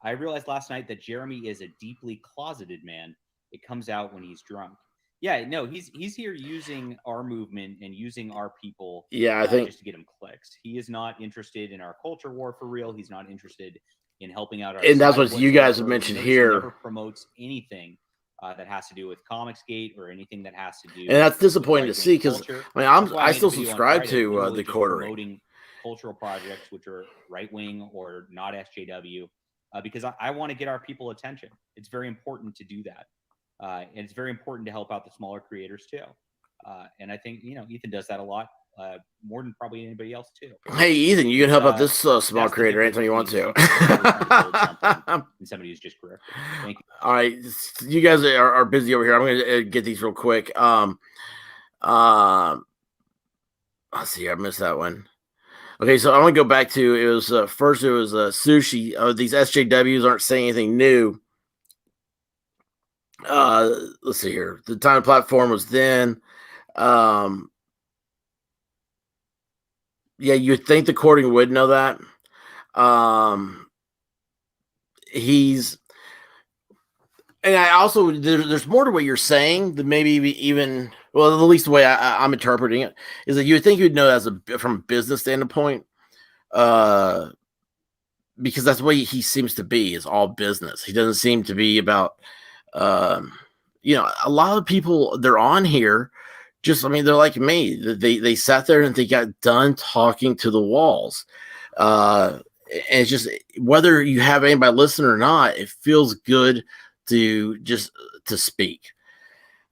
I realized last night that Jeremy is a deeply closeted man. It comes out when he's drunk. Yeah, no, he's here using our movement and using our people.
Yeah, I think
just to get him clicks. He is not interested in our culture war for real. He's not interested in helping out our.
And that's what you guys have mentioned here.
He never promotes anything that has to do with Comicsgate or anything that has to do.
And that's disappointing to see because I mean I still subscribe to the quartering.
Promoting cultural projects which are right wing or not SJW, because I want to get our people attention. It's very important to do that. And it's very important to help out the smaller creators too. And I think, Ethan does that a lot, more than probably anybody else too.
Hey, Ethan, you can help out this small creator anytime you want to.
And somebody who's just correct. Thank you.
All right. You guys are busy over here. I'm going to get these real quick. Let's see. I missed that one. Okay, so I want to go back to, it was first it was Sushi. These SJWs aren't saying anything new. Let's see here. The time platform was then. Yeah, you'd think the courting would know that. And I also there's more to what you're saying than maybe even, well, at least the way I'm interpreting it is that you would think you'd know from a business standpoint, because that's the way he seems to be, is all business. He doesn't seem to be about. A lot of people, they're on here just, I mean, they're like me. They sat there and they got done talking to the walls. And it's just, whether you have anybody listen or not, it feels good to speak.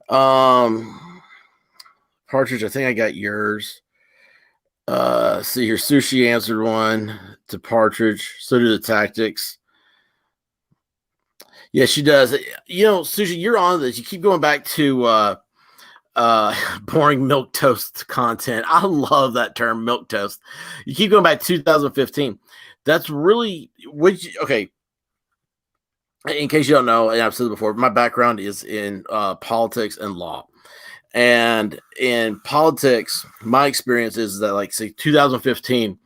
Partridge, I think I got yours. See here, Sushi answered one to Partridge. So do the Tactics. Yeah, she does. Sushi, you're on this. You keep going back to boring milk toast content. I love that term, milk toast. You keep going back to 2015. That's really okay. In case you don't know, and I've said it before, my background is in politics and law. And in politics, my experience is that, like, say, 2015,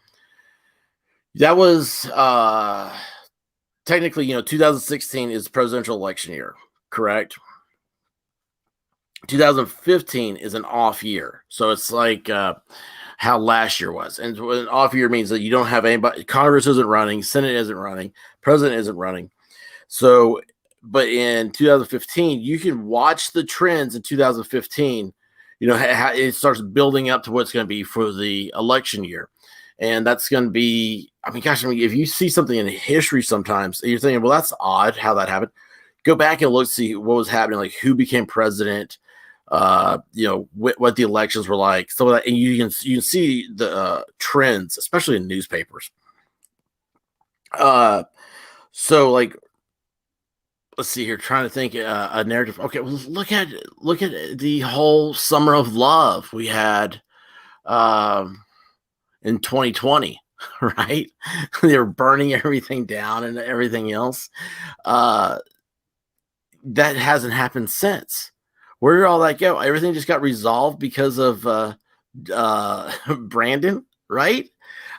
that was technically, 2016 is presidential election year, correct? 2015 is an off year. So it's like how last year was. And an off year means that you don't have anybody, Congress isn't running, Senate isn't running, President isn't running. So, but in 2015, you can watch the trends in 2015, how it starts building up to what's going to be for the election year. And that's going to be, if you see something in history sometimes, you're thinking, well, that's odd how that happened. Go back and look, see what was happening, like who became president, what the elections were like, some of that. And you can see the trends, especially in newspapers. So, like, let's see here, trying to think a narrative. Okay, well, look at the whole summer of love we had in 2020. right? They were burning everything down and everything else. That hasn't happened since. Where did all that go? Everything just got resolved because of Brandon, right?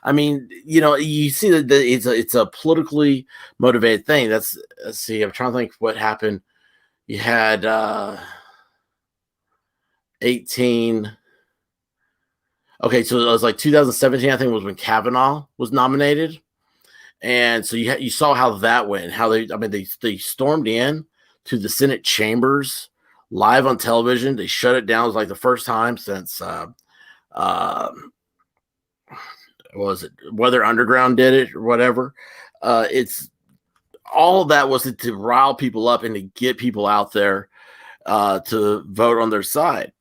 I mean, you see that it's a politically motivated thing. Let's see. I'm trying to think what happened. You had 18. Okay, so it was like 2017, I think, was when Kavanaugh was nominated, and so you saw how that went. How they stormed in to the Senate chambers live on television. They shut it down. It was like the first time since was it Weather Underground did it or whatever. It's all of that was to rile people up and to get people out there to vote on their side.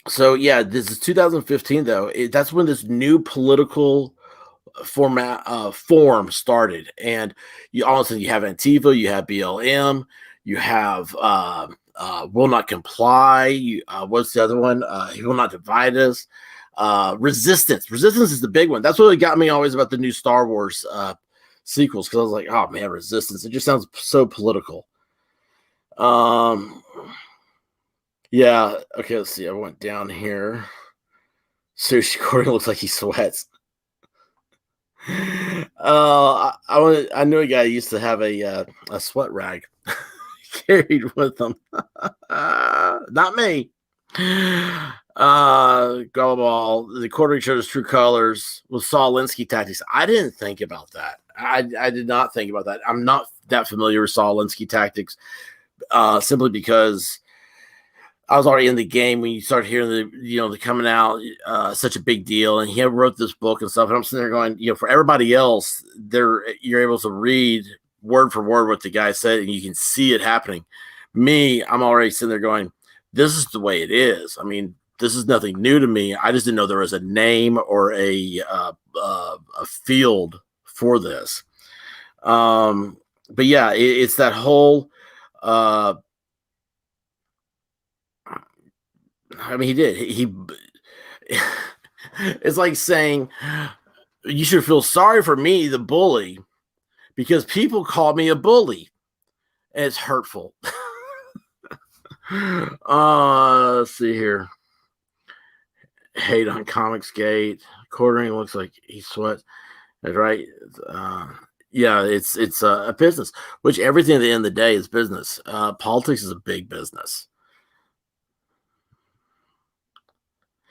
So yeah, this is 2015 though. That's when this new political form started, and all of a sudden you have Antifa, you have BLM, you have Will Not Comply. What's the other one? He Will Not Divide Us. Resistance is the big one. That's what got me always about the new Star Wars sequels, because I was like, oh man, Resistance, it just sounds so political. Yeah, okay, let's see. I went down here. Sushi Corey looks like he sweats. I knew a guy who used to have a sweat rag carried with him. Not me. Gullible, the quartering showed his true colors with Saul Alinsky tactics. I didn't think about that. I did not think about that. I'm not that familiar with Saul Alinsky tactics, simply because I was already in the game when you start hearing the coming out, such a big deal. And he wrote this book and stuff. And I'm sitting there going, for everybody else, you're able to read word for word what the guy said, and you can see it happening. Me, I'm already sitting there going, this is the way it is. I mean, this is nothing new to me. I just didn't know there was a name or a field for this. But yeah, it's that whole. I mean, he did. It's like saying you should feel sorry for me, the bully, because people call me a bully, and it's hurtful. Let's see here. Hate on Comicsgate. Quartering looks like he sweats. That's right. Yeah, it's a business, which everything at the end of the day is business. Politics is a big business.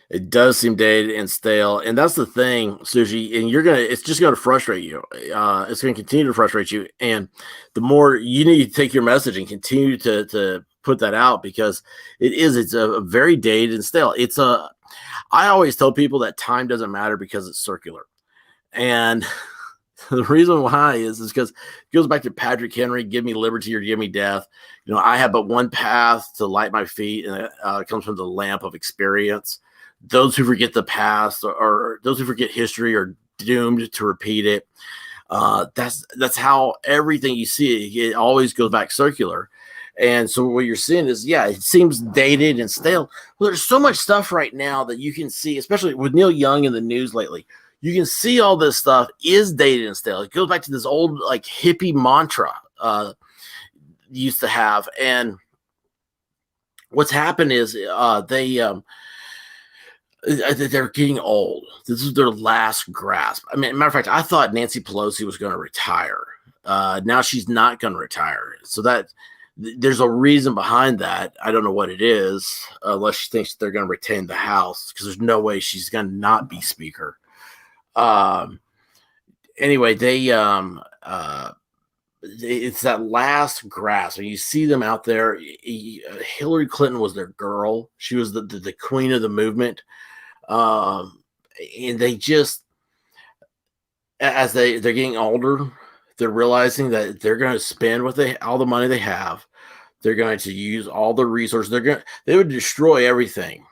It does seem dated and stale, and that's the thing, Sushi. And it's just gonna frustrate you. It's gonna continue to frustrate you, and the more you need to take your message and continue to put that out, because it's a very dated and stale. I always tell people that time doesn't matter because it's circular, and the reason why is because it goes back to Patrick Henry: "Give me liberty or give me death." I have but one path to light my feet, and it comes from the lamp of experience. Those who forget the past or those who forget history are doomed to repeat it. That's how everything you see, it always goes back circular. And so what you're seeing is, yeah, it seems dated and stale. Well, there's so much stuff right now that you can see, especially with Neil Young in the news lately. You can see all this stuff is dated and stale. It goes back to this old like hippie mantra used to have. And what's happened is they're getting old. This is their last grasp. I mean, matter of fact, I thought Nancy Pelosi was going to retire. Now she's not going to retire. So that there's a reason behind that. I don't know what it is, unless she thinks they're going to retain the House, because there's no way she's going to not be Speaker. Anyway, it's that last grasp. And you see them out there. Hillary Clinton was their girl. She was the queen of the movement. And they just, as they're getting older, they're realizing that they're going to spend all the money they have. They're going to use all the resources. They would destroy everything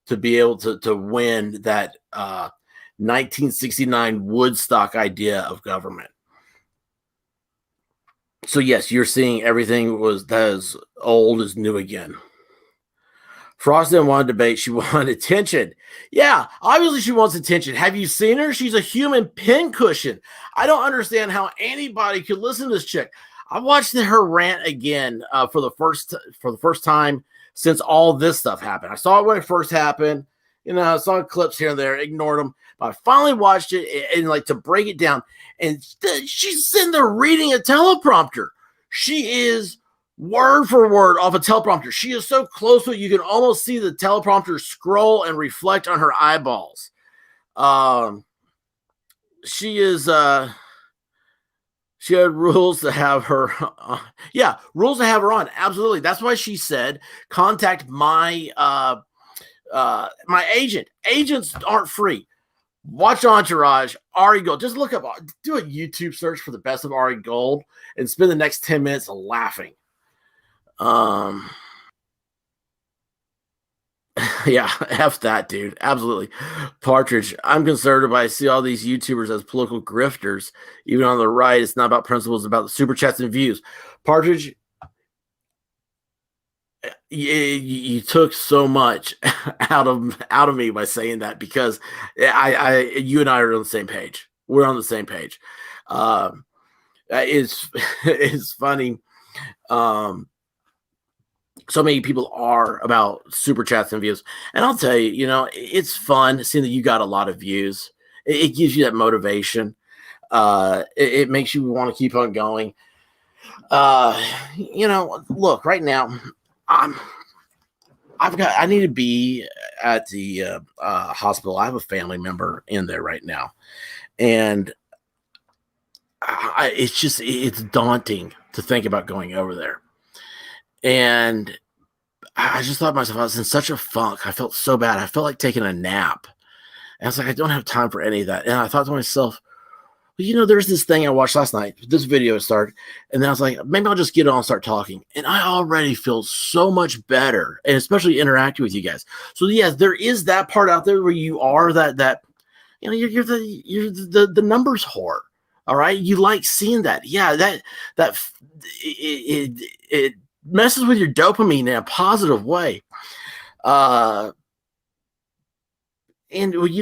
to be able to win that 1969 Woodstock idea of government. So yes, you're seeing everything that is old is new again. Frost didn't want to debate. She wanted attention. Yeah, obviously she wants attention. Have you seen her? She's a human pincushion. I don't understand how anybody could listen to this chick. I watched her rant again for the first time since all this stuff happened. I saw it when it first happened. You know, I saw clips here and there, ignored them. But I finally watched it and like to break it down. And she's sitting there reading a teleprompter. She is word for word off a teleprompter. She is so close to it, you can almost see the teleprompter scroll and reflect on her eyeballs. She is she had rules to have her rules to have her on. Absolutely. That's why she said contact my my agent. Agents aren't free. Watch Entourage, Ari Gold. Just look up, do a YouTube search for the best of Ari Gold and spend the next 10 minutes laughing. Yeah, F that, dude. Absolutely. Partridge, I'm concerned if I see all these YouTubers as political grifters. Even on the right, it's not about principles, it's about the super chats and views. Partridge, you took so much out of me by saying that, because you and I are on the same page. We're on the same page. It's funny. So many people are about super chats and views, and I'll tell you, it's fun seeing that you got a lot of views. It gives you that motivation. It makes you want to keep on going. Look, right now, I need to be at the hospital. I have a family member in there right now, and it's daunting to think about going over there. And I just thought to myself, I was in such a funk. I felt so bad. I felt like taking a nap. And I was like, I don't have time for any of that. And I thought to myself, well, there's this thing I watched last night. This video started. And then I was like, maybe I'll just get on and start talking. And I already feel so much better, and especially interacting with you guys. So yes, there is that part out there where you are you're the numbers whore. All right. You like seeing that. Yeah. It messes with your dopamine in a positive way. And you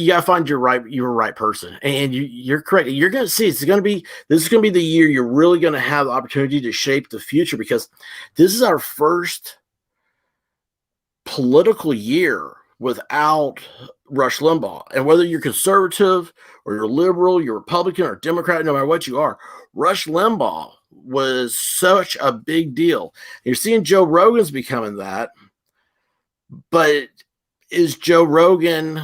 gotta find your right person, and you're correct. You're gonna see this is gonna be the year you're really gonna have the opportunity to shape the future, because this is our first political year without Rush Limbaugh. And whether you're conservative or you're liberal, you're Republican or Democrat, no matter what you are, Rush Limbaugh was such a big deal. You're seeing Joe Rogan's becoming that, but is Joe Rogan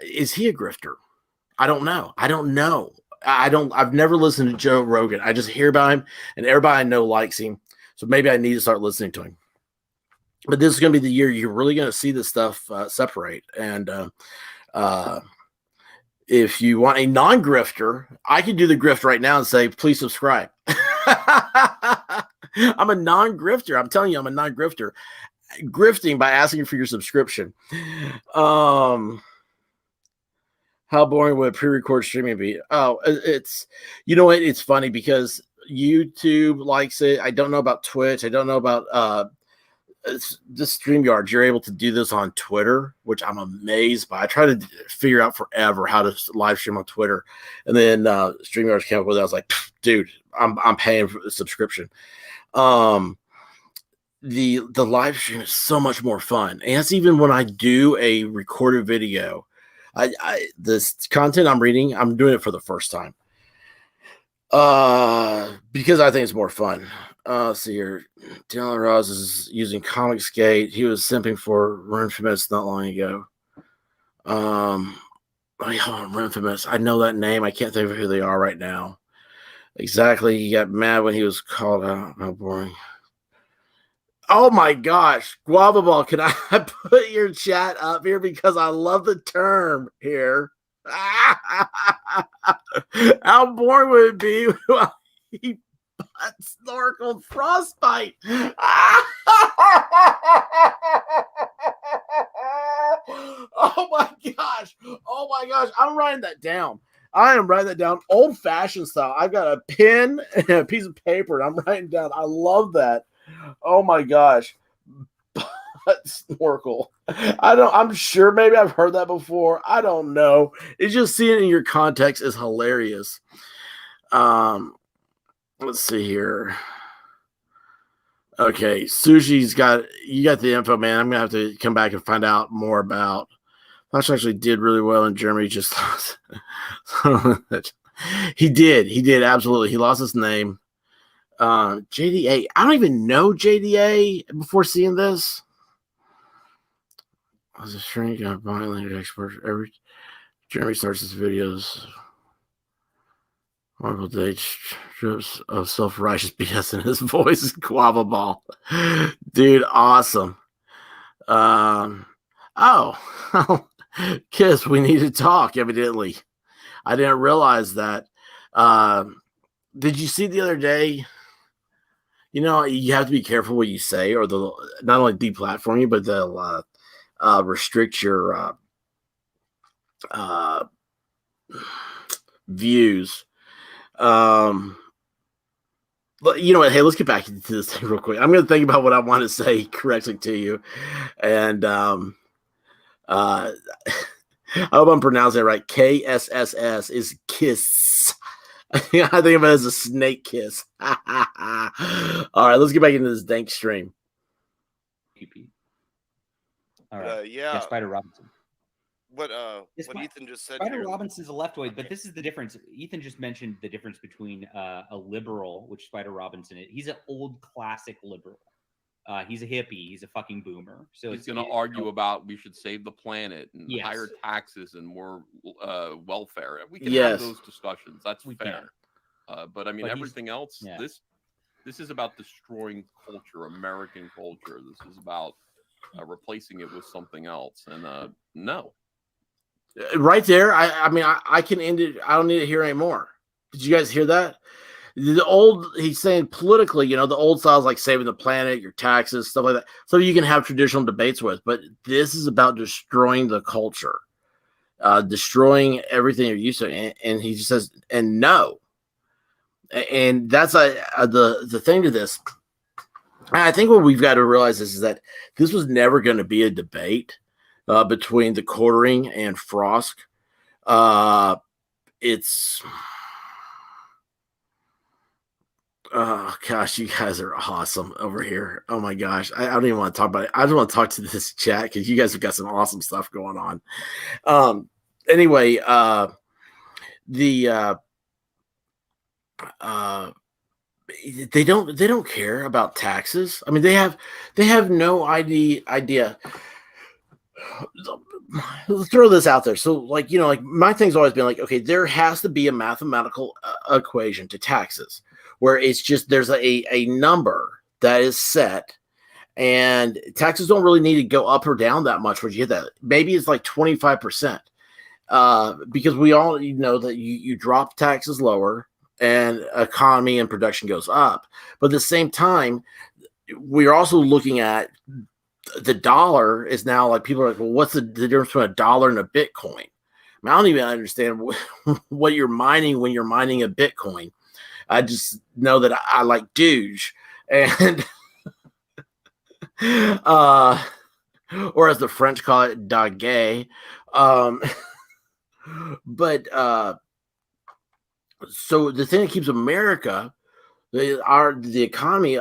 is he a grifter? I don't know. I've never listened to Joe Rogan. I just hear about him, and everybody I know likes him. So maybe I need to start listening to him. But this is going to be the year you're really going to see this stuff separate. And if you want a non-grifter, I can do the grift right now and say, please subscribe. I'm a non-grifter. I'm telling you, I'm a non-grifter. Grifting by asking for your subscription. How boring would a pre-record streaming be? Oh, it's, it's funny because YouTube likes it. I don't know about Twitch. I don't know about this StreamYard. You're able to do this on Twitter, which I'm amazed by. I try to figure out forever how to live stream on Twitter, and then StreamYard came up with it. I was like, dude, I'm paying for the subscription. The live stream is so much more fun, and that's even when I do a recorded video. This content I'm reading, I'm doing it for the first time because I think it's more fun. Let's see here. Dylan Ross is using Comicsgate. He was simping for Renfamous not long ago. Renfamous. I know that name. I can't think of who they are right now. Exactly. He got mad when he was called out. How boring. Oh my gosh. Guava Ball, can I put your chat up here because I love the term here? How boring would it be if he butt snorkeled frostbite? Oh my gosh. I'm writing that down. I am writing that down old-fashioned style. I've got a pen and a piece of paper, and I'm writing down. I love that. Oh my gosh. Butt snorkel. I'm sure maybe I've heard that before. I don't know. It's just seeing it in your context is hilarious. Let's see here. Okay, you got the info, man. I'm gonna have to come back and find out more about. Flash actually did really well in Germany. Just he did absolutely. He lost his name. JDA. I don't even know JDA before seeing this. I was a shrink buying language expert. Every Jeremy starts his videos. Marvel Day strips of self-righteous BS in his voice. Guava ball. Dude, awesome. Kiss, we need to talk, evidently. I didn't realize that. Did you see the other day? You know, you have to be careful what you say, or they'll not only deplatform you, but they'll restrict your views. But you know what? Hey, let's get back into this thing real quick. I'm going to think about what I want to say correctly to you, and I hope I'm pronouncing it right. KSSS is kiss. I think of it as a snake kiss. All right, let's get back into this dank stream.
All right.
Yeah.
Spider Robinson.
What Ethan just said.
Spider Robinson's a leftoid, but this is the difference. Ethan just mentioned the difference between a liberal, which Spider Robinson is. He's an old classic liberal. He's a hippie. He's a fucking boomer. So
he's going to argue about we should save the planet and higher taxes and more welfare. We can have those discussions. That's fair. But I mean, everything else. This is about destroying culture, American culture. This is about replacing it with something else. And no.
Right there. I mean, I can end it. I don't need to hear anymore. Did you guys hear that? He's saying politically, you know, the old style is like saving the planet, your taxes, stuff like that. So you can have traditional debates with, but this is about destroying the culture, destroying everything you're used to. And he just says, and no. And that's the thing to this. I think what we've got to realize is that this was never going to be a debate between the Quartering and Frosk. Oh gosh, you guys are awesome over here. Oh my gosh, I don't even want to talk about it. I just want to talk to this chat because you guys have got some awesome stuff going on. Anyway, they don't care about taxes. I mean, they have no idea. Let's throw this out there. So, like, you know, like my thing's always been like, okay, there has to be a mathematical equation to taxes where it's just there's a number that is set, and taxes don't really need to go up or down that much. Where you get that, maybe it's like 25%, because we all know that you drop taxes lower and economy and production goes up. But at the same time, we're also looking at the dollar is now like people are like, well, what's the difference between a dollar and a Bitcoin? I mean, I don't even understand what you're mining when you're mining a Bitcoin. I just know that I like Doge, and or as the French call it, Doge. But so the thing that keeps America, the economy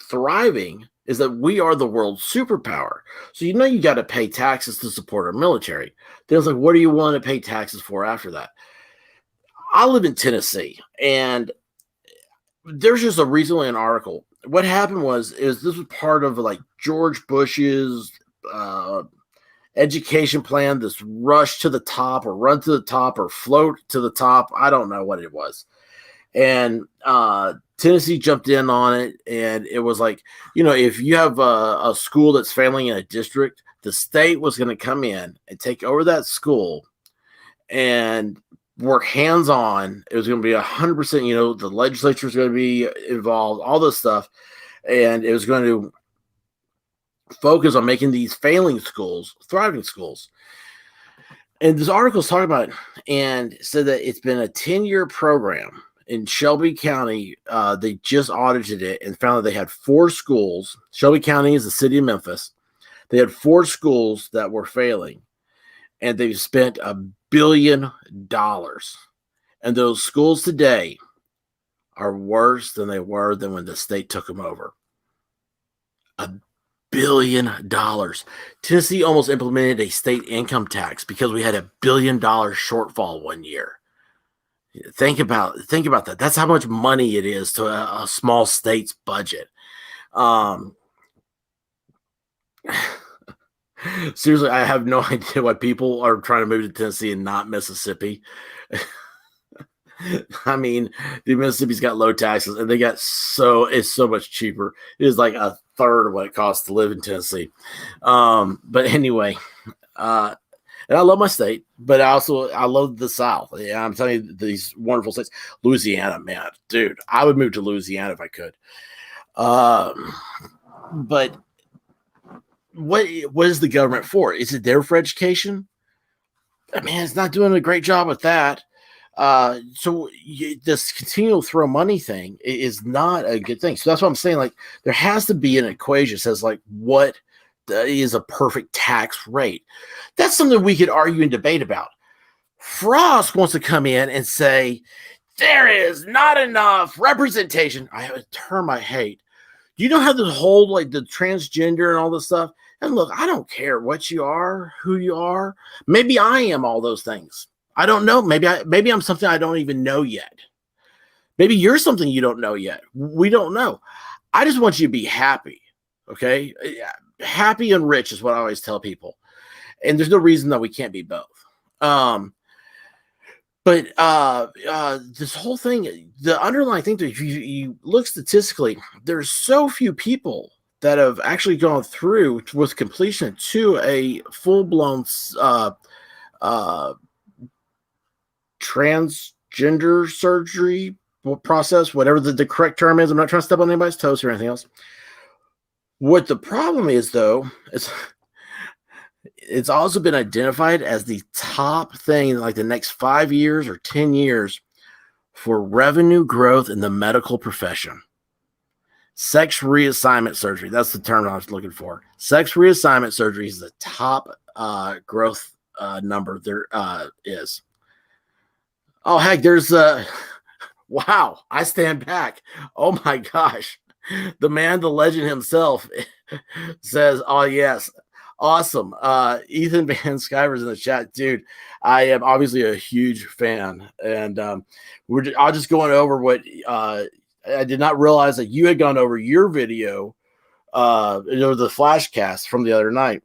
thriving is that we are the world's superpower. So you know you got to pay taxes to support our military. Then it's like, what are you willing to pay taxes for after that? I live in Tennessee, and there's just recently an article. What happened was this was part of like George Bush's education plan, this rush to the top or run to the top or float to the top. I don't know what it was. And Tennessee jumped in on it, and it was like, you know, if you have a school that's failing in a district, the state was going to come in and take over that school and work hands-on. It was going to be 100%, you know, the legislature is going to be involved, all this stuff, and it was going to focus on making these failing schools thriving schools. And this article is talking about it and said that it's been a 10-year program in Shelby County. They just audited it and found that they had 4 schools. Shelby County is the city of Memphis. They had 4 schools that were failing, and they've spent $1 billion. And those schools today are worse than they were than when the state took them over. $1 billion. Tennessee almost implemented a state income tax because we had $1 billion shortfall one year. Think about that. That's how much money it is to a small state's budget. Seriously, I have no idea why people are trying to move to Tennessee and not Mississippi. I mean, the Mississippi's got low taxes, and it's so much cheaper. It is like a third of what it costs to live in Tennessee. But anyway, and I love my state, but I love the South. Yeah, I'm telling you, these wonderful states. Louisiana, man, dude, I would move to Louisiana if I could. But what is the government for? Is it there for education? I mean, it's not doing a great job with that. So this continual throw money thing is not a good thing. So that's what I'm saying. Like, there has to be an equation that says, like, what is a perfect tax rate? That's something we could argue and debate about. Frost wants to come in and say there is not enough representation. I have a term I hate. You don't have the whole, like, the transgender and all this stuff. And look, I don't care what you are, who you are. Maybe I am all those things. I don't know. Maybe I'm something I don't even know yet. Maybe you're something you don't know yet. We don't know. I just want you to be happy. Okay? Happy and rich is what I always tell people. And there's no reason that we can't be both. But this whole thing, the underlying thing, if you look statistically, there's so few people that have actually gone through with completion to a full-blown transgender surgery process, whatever the correct term is. I'm not trying to step on anybody's toes or anything else. What the problem is, though, is it's also been identified as the top thing in like the next 5 years or 10 years for revenue growth in the medical profession. Sex reassignment surgery. That's the term I was looking for. Sex reassignment surgery is the top growth number there is. Oh, heck, there's wow, I stand back. Oh my gosh. The man, the legend himself says, oh yes, awesome. Ethan Van Sciver's in the chat. Dude, I am obviously a huge fan. And I'll just going over what I did not realize that you had gone over your video, the FlashCast from the other night.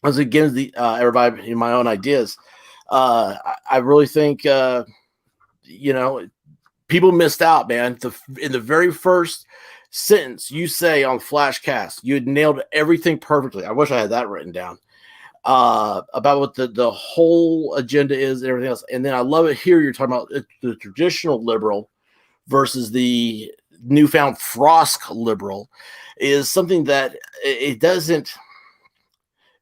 As again, everybody in my own ideas. I really think, people missed out, man. In the very first sentence you say on FlashCast, you had nailed everything perfectly. I wish I had that written down about what the whole agenda is and everything else. And then I love it here. You're talking about the traditional liberal versus the newfound Frost liberal is something that it doesn't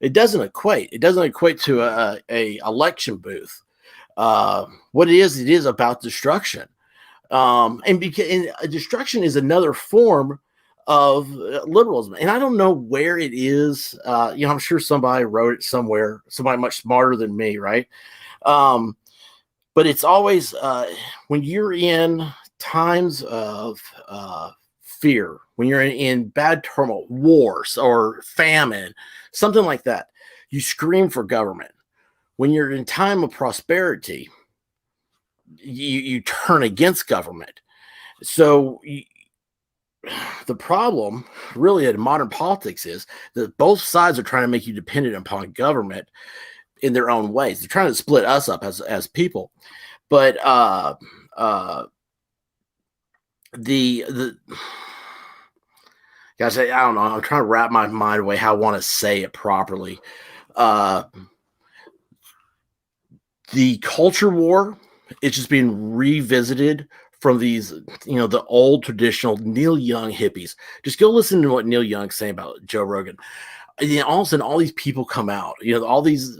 equate. It doesn't equate to a election booth. What it is about destruction. And destruction is another form of liberalism. And I don't know where it is. I'm sure somebody wrote it somewhere, somebody much smarter than me, right? But it's always when you're in times of fear, when you're in bad turmoil, wars or famine, something like that, you scream for government. When you're in time of prosperity, you turn against government. So the problem really in modern politics is that both sides are trying to make you dependent upon government in their own ways. They're trying to split us up as people. But the guys, I don't know. I'm trying to wrap my mind away how I want to say it properly. The culture war, it's just being revisited from these, the old traditional Neil Young hippies. Just go listen to what Neil Young's saying about Joe Rogan. and then all of a sudden, all these people come out. All these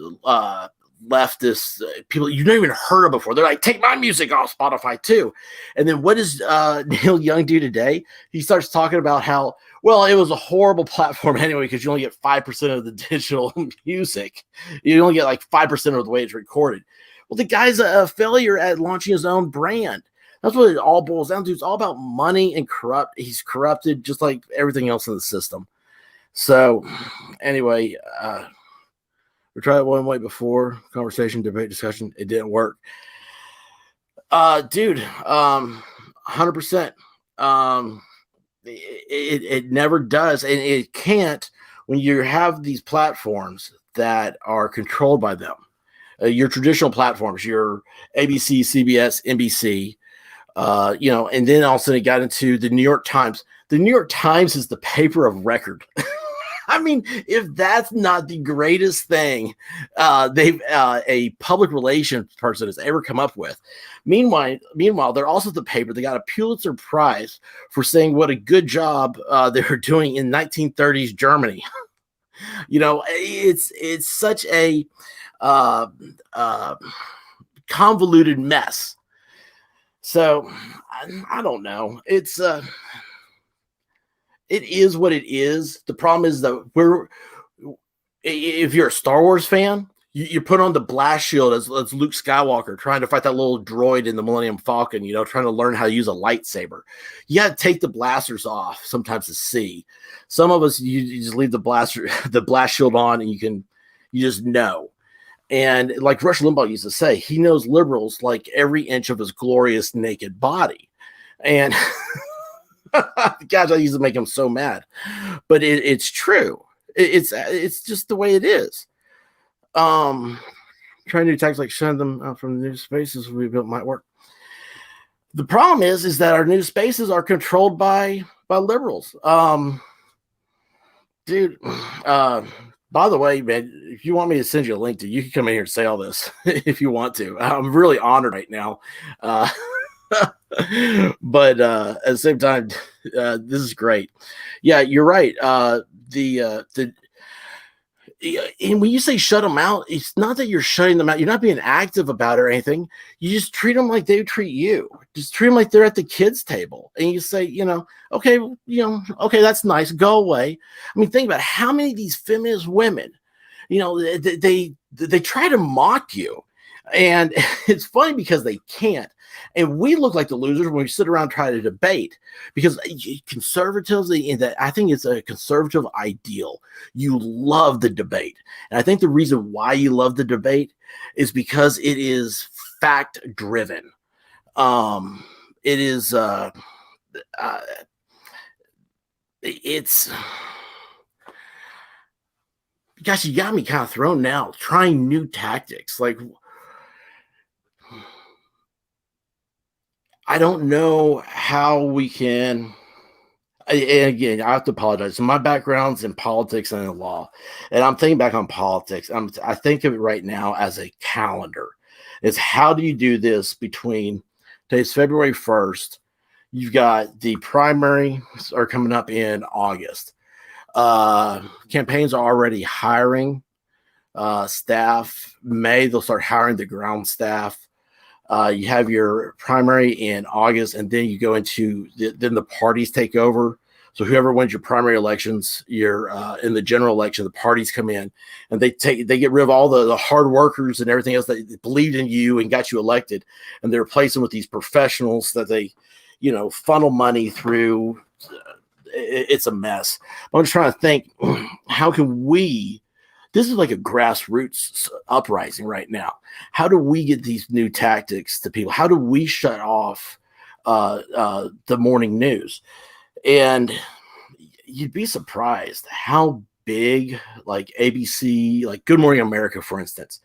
leftist people you've never even heard of before. They're like, take my music off Spotify too. And then what does Neil Young do today? He starts talking about how, well, it was a horrible platform anyway, because you only get 5% of the digital music. You only get like 5% of the way it's recorded. Well, the guy's a failure at launching his own brand. That's what it all boils down to. It's all about money and corrupt. He's corrupted just like everything else in the system. So anyway, we tried it one way before, conversation, debate, discussion. It didn't work. Dude, 100%. It never does. And it can't when you have these platforms that are controlled by them. Your traditional platforms, your ABC, CBS, NBC, and then all of a sudden it got into the New York Times. The New York Times is the paper of record. I mean, if that's not the greatest thing a public relations person has ever come up with. Meanwhile, they're also the paper. They got a Pulitzer Prize for saying what a good job they were doing in 1930s Germany. It's such a convoluted mess. So I don't know. It is what it is. The problem is that if you're a Star Wars fan, you put on the blast shield as Luke Skywalker trying to fight that little droid in the Millennium Falcon, trying to learn how to use a lightsaber. You got to take the blasters off sometimes to see. Some of us, you just leave the blast shield on and you just know. And like Rush Limbaugh used to say, he knows liberals like every inch of his glorious naked body. And gosh, I used to make him so mad, but it's true. It's just the way it is. Trying to do tactics like shutting them out from the new spaces we built might work. The problem is that our new spaces are controlled by liberals. Dude, by the way, man, if you want me to send you a link you can come in here and say all this if you want to. I'm really honored right now. But at the same time, this is great. Yeah, you're right. And when you say shut them out, it's not that you're shutting them out. You're not being active about it or anything. You just treat them like they treat you. Just treat them like they're at the kids' table. And you say, okay, okay, that's nice. Go away. I mean, think about how many of these feminist women, they try to mock you. And it's funny because they can't. And we look like the losers when we sit around and try to debate, because conservatives, I think it's a conservative ideal. You love the debate. And I think the reason why you love the debate is because it is fact driven. It is, gosh, you got me kind of thrown now, trying new tactics. Like, I don't know how we can, and again, I have to apologize. So my background's in politics and in law, and I'm thinking back on politics. I think of it right now as a calendar. It's how do you do this between today's February 1st, you've got the primaries are coming up in August. Campaigns are already hiring staff. May, they'll start hiring the ground staff. You have your primary in August, and then you go into then the parties take over. So whoever wins your primary elections, you're in the general election, the parties come in and they get rid of all the hard workers and everything else that believed in you and got you elected, and they replace them with these professionals that they, funnel money through. It's a mess. I'm just trying to think, how can we? This is like a grassroots uprising right now. How do we get these new tactics to people? How do we shut off the morning news? And you'd be surprised how big, like ABC, like Good Morning America, for instance,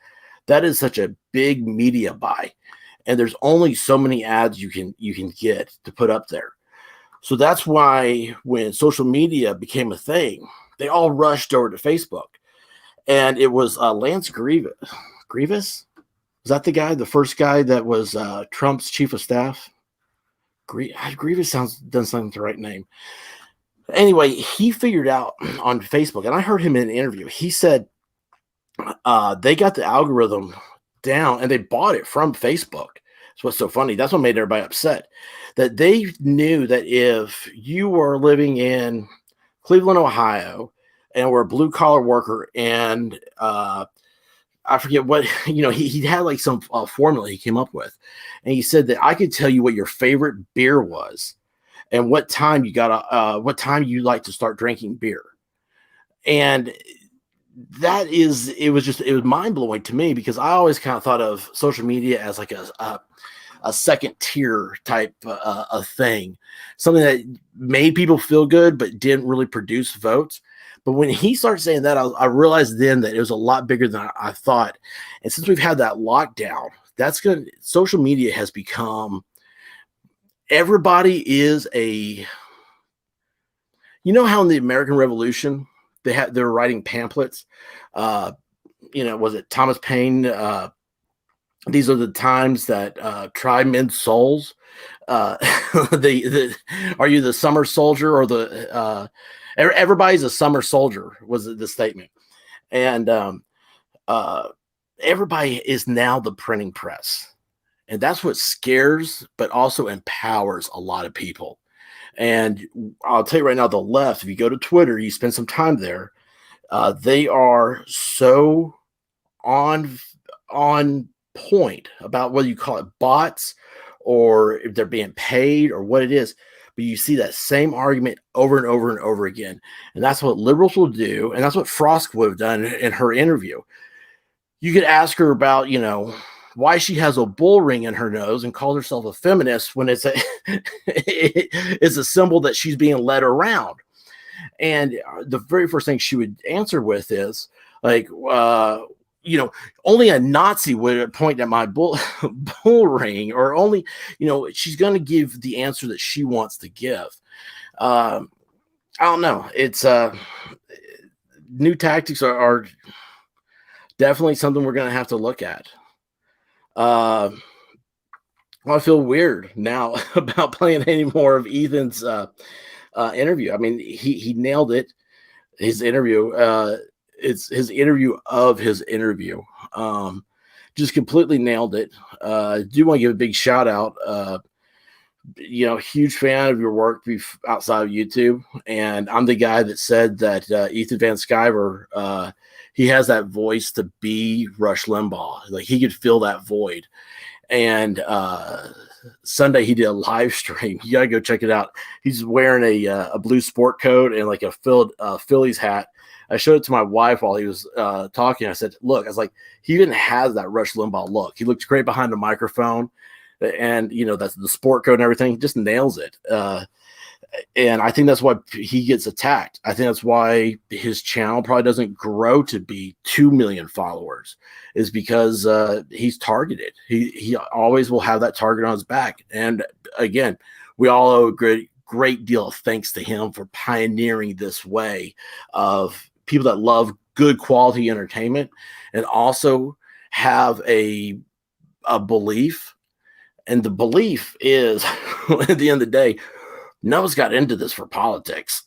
that is such a big media buy. And there's only so many ads you can get to put up there. So that's why when social media became a thing, they all rushed over to Facebook. And it was Lance Grievous. Grievous? Was that the guy, the first guy that was Trump's chief of staff? Grievous doesn't sound the right name. Anyway, he figured out on Facebook, and I heard him in an interview. He said they got the algorithm down and they bought it from Facebook. That's what's so funny. That's what made everybody upset. That they knew that if you were living in Cleveland, Ohio, and were a blue collar worker, and I forget what, he had like some formula he came up with, and he said that I could tell you what your favorite beer was, and what time you like to start drinking beer, and it was mind blowing to me, because I always kind of thought of social media as like a second tier type of thing, something that made people feel good but didn't really produce votes. But when he started saying that, I realized then that it was a lot bigger than I thought. And since we've had that lockdown, social media has become, everybody is how in the American Revolution, they're writing pamphlets. Was it Thomas Paine? These are the times that try men's souls. Are you the summer soldier or the everybody's a summer soldier was the statement. And everybody is now the printing press. And that's what scares, but also empowers a lot of people. And I'll tell you right now, the left, if you go to Twitter, you spend some time there, they are so on point about whether you call it bots or if they're being paid or what it is. But you see that same argument over and over and over again. And that's what liberals will do. And that's what Frost would have done in her interview. You could ask her about, why she has a bull ring in her nose and calls herself a feminist when it's a symbol that she's being led around. And the very first thing she would answer with is like, only a Nazi would point at my bull ring, or only, she's going to give the answer that she wants to give. I don't know. It's new tactics are definitely something we're going to have to look at. I feel weird now about playing any more of Ethan's interview. I mean, he nailed it. His interview, it's his interview of his interview. Just completely nailed it. Do want to give a big shout out. Huge fan of your work outside of YouTube. And I'm the guy that said that Ethan Van Sciver, he has that voice to be Rush Limbaugh. Like, he could fill that void. And Sunday he did a live stream. You gotta go check it out. He's wearing a blue sport coat and like a Phillies hat. I showed it to my wife while he was talking. I said, look, I was like, he even has that Rush Limbaugh look. He looks great behind the microphone, and that's the sport coat and everything. He just nails it. And I think that's why he gets attacked. I think that's why his channel probably doesn't grow to be 2 million followers, is because he's targeted. He always will have that target on his back. And again, we all owe a great deal of thanks to him for pioneering this way of people that love good quality entertainment and also have a belief. And the belief is, at the end of the day, none of us got into this for politics.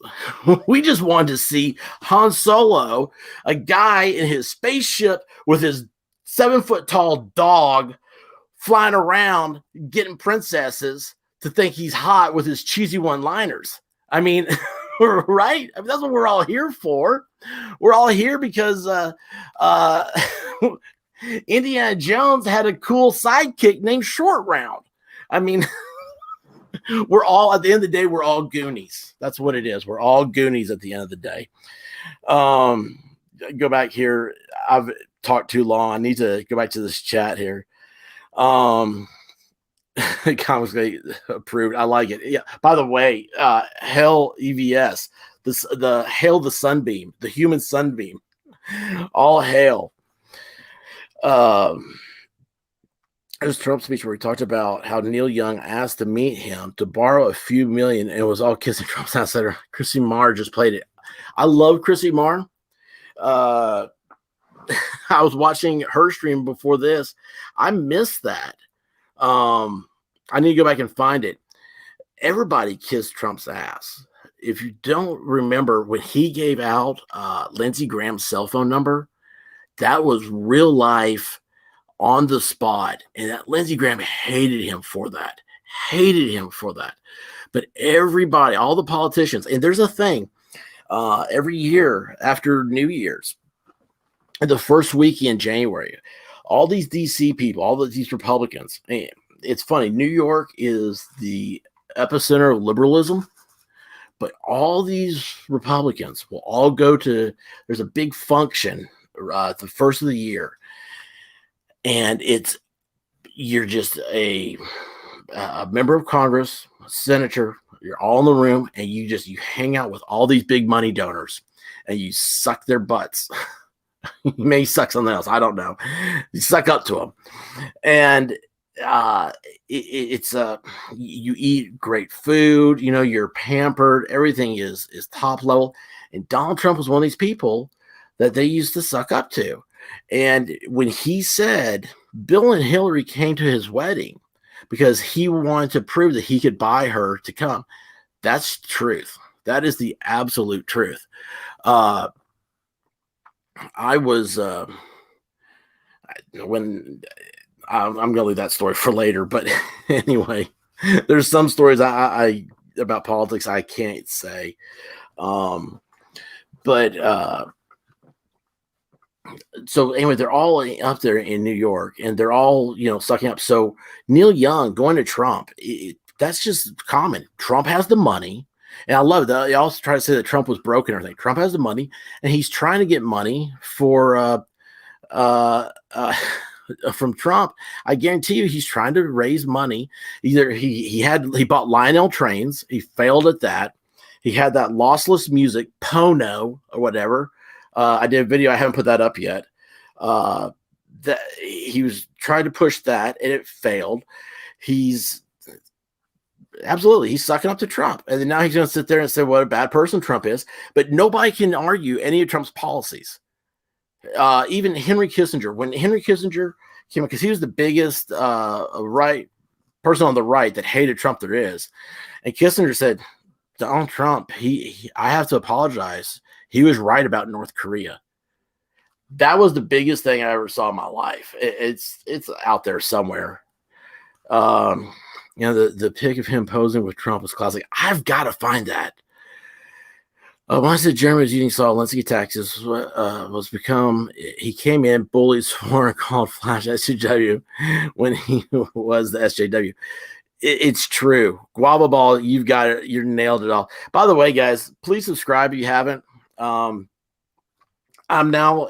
We just wanted to see Han Solo, a guy in his spaceship with his 7-foot-tall dog, flying around getting princesses to think he's hot with his cheesy one-liners. I mean, right? I mean, that's what we're all here for. We're all here because Indiana Jones had a cool sidekick named Short Round. I mean, we're all, at the end of the day, we're all Goonies. That's what it is. We're all Goonies at the end of the day. Go back here. I've talked too long. I need to go back to this chat here. Comics approved. I like it. Yeah. By the way, Hell EVS, the Hail the Sunbeam, the human sunbeam. All hail. There's Trump's speech where he talked about how Neil Young asked to meet him to borrow a few million, and it was all kissing Trump's outsider. Chrissy Marr just played it. I love Chrissy Marr. I was watching her stream before this. I missed that. I need to go back and find it. Everybody kissed Trump's ass. if you don't remember when he gave out Lindsey Graham's cell phone number, that was real life on the spot. And that Lindsey Graham hated him for that. But everybody, all the politicians, and there's a thing every year after New Year's, the first week in January, all these DC people, all these Republicans, man, it's funny. New York is the epicenter of liberalism, but all these Republicans will all go to, there's a big function the first of the year, and you're just a member of Congress, a senator, you're all in the room, and you hang out with all these big money donors, and you suck their butts. You may suck something else, I don't know. You suck up to them, and you eat great food. You know, you're pampered. Everything is top level. And Donald Trump was one of these people that they used to suck up to. And when he said Bill and Hillary came to his wedding because he wanted to prove that he could buy her to come, that's truth. That is the absolute truth. I was when I'm going to leave that story for later, but anyway, there's some stories I about politics I can't say. So anyway, they're all up there in New York, and they're all, sucking up. So Neil Young going to Trump, that's just common. Trump has the money. And I love that. They also try to say that Trump was broke and everything. Trump has the money, and he's trying to get money for from Trump. I guarantee you, he's trying to raise money. Either he bought Lionel trains. He failed at that. He had that lossless music, Pono or whatever. I did a video. I haven't put that up yet. That he was trying to push that, and it failed. He's sucking up to Trump. And then now he's going to sit there and say what a bad person Trump is. But nobody can argue any of Trump's policies. Even Henry Kissinger, when Henry Kissinger came, because he was the biggest right person on the right that hated Trump there is. And Kissinger said, Donald Trump, I have to apologize. He was right about North Korea. That was the biggest thing I ever saw in my life. It's out there somewhere. The pic of him posing with Trump was classic. I've got to find that. When I said Jeremy was using Saul Alinsky taxes, he came in, bullied, swore, and called Flash SJW when he was the SJW. It's true. Guava Ball, you've got it. You nailed it all. By the way, guys, please subscribe if you haven't. I'm now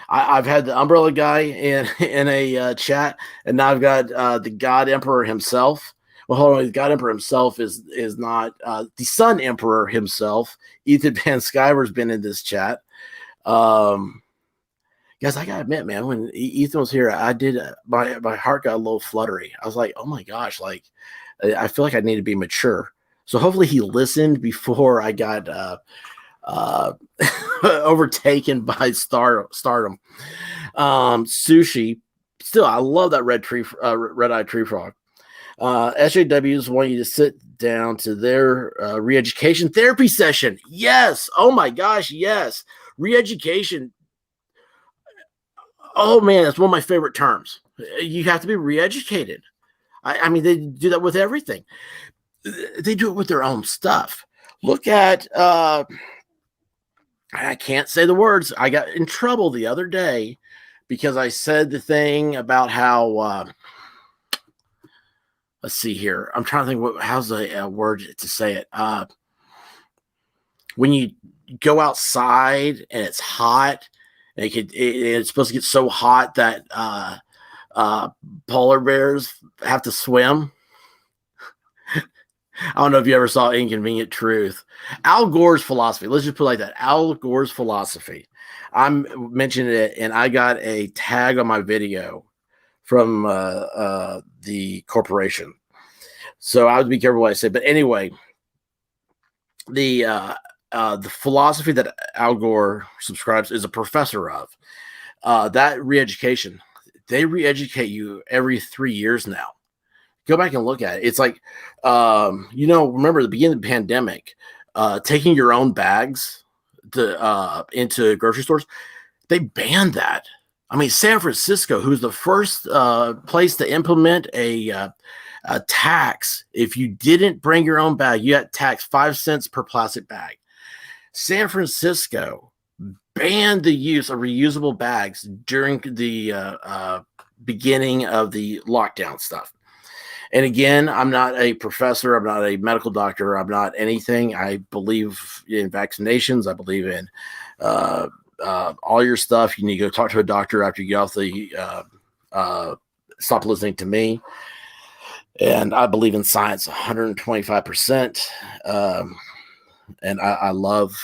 I've had the Umbrella guy in a chat, and now I've got the God Emperor himself. Well, hold on. The God Emperor himself is not the Sun Emperor himself. Ethan Van Sciver's been in this chat. Guys, I gotta admit, man, when Ethan was here, I did my heart got a little fluttery. I was like, oh my gosh, like I feel like I need to be mature. So hopefully he listened before I got overtaken by stardom. Sushi. Still, I love that red-eyed tree frog. SJWs want you to sit down to their re-education therapy session. Yes. Oh my gosh. Yes. Re-education. Oh man, that's one of my favorite terms. You have to be re-educated. I mean, they do that with everything. They do it with their own stuff. Look at, I can't say the words. I got in trouble the other day because I said the thing about how, let's see here. I'm trying to think how's a word to say it. When you go outside and it's hot, and it's supposed to get so hot that polar bears have to swim. I don't know if you ever saw Inconvenient Truth. Al Gore's philosophy. Let's just put it like that. Al Gore's philosophy. I'm mentioning it, and I got a tag on my video from the corporation. So I would be careful what I say. But anyway, the philosophy that Al Gore subscribes is a professor of. That re-education, they re-educate you every 3 years now. Go back and look at it. It's like, remember the beginning of the pandemic, taking your own bags to into grocery stores. They banned that. I mean, San Francisco, who's the first place to implement a tax. If you didn't bring your own bag, you got taxed 5 cents per plastic bag. San Francisco banned the use of reusable bags during the beginning of the lockdown stuff. And again, I'm not a professor. I'm not a medical doctor. I'm not anything. I believe in vaccinations. I believe in all your stuff. You need to go talk to a doctor after you get off the stop listening to me. And I believe in science 125%. And I love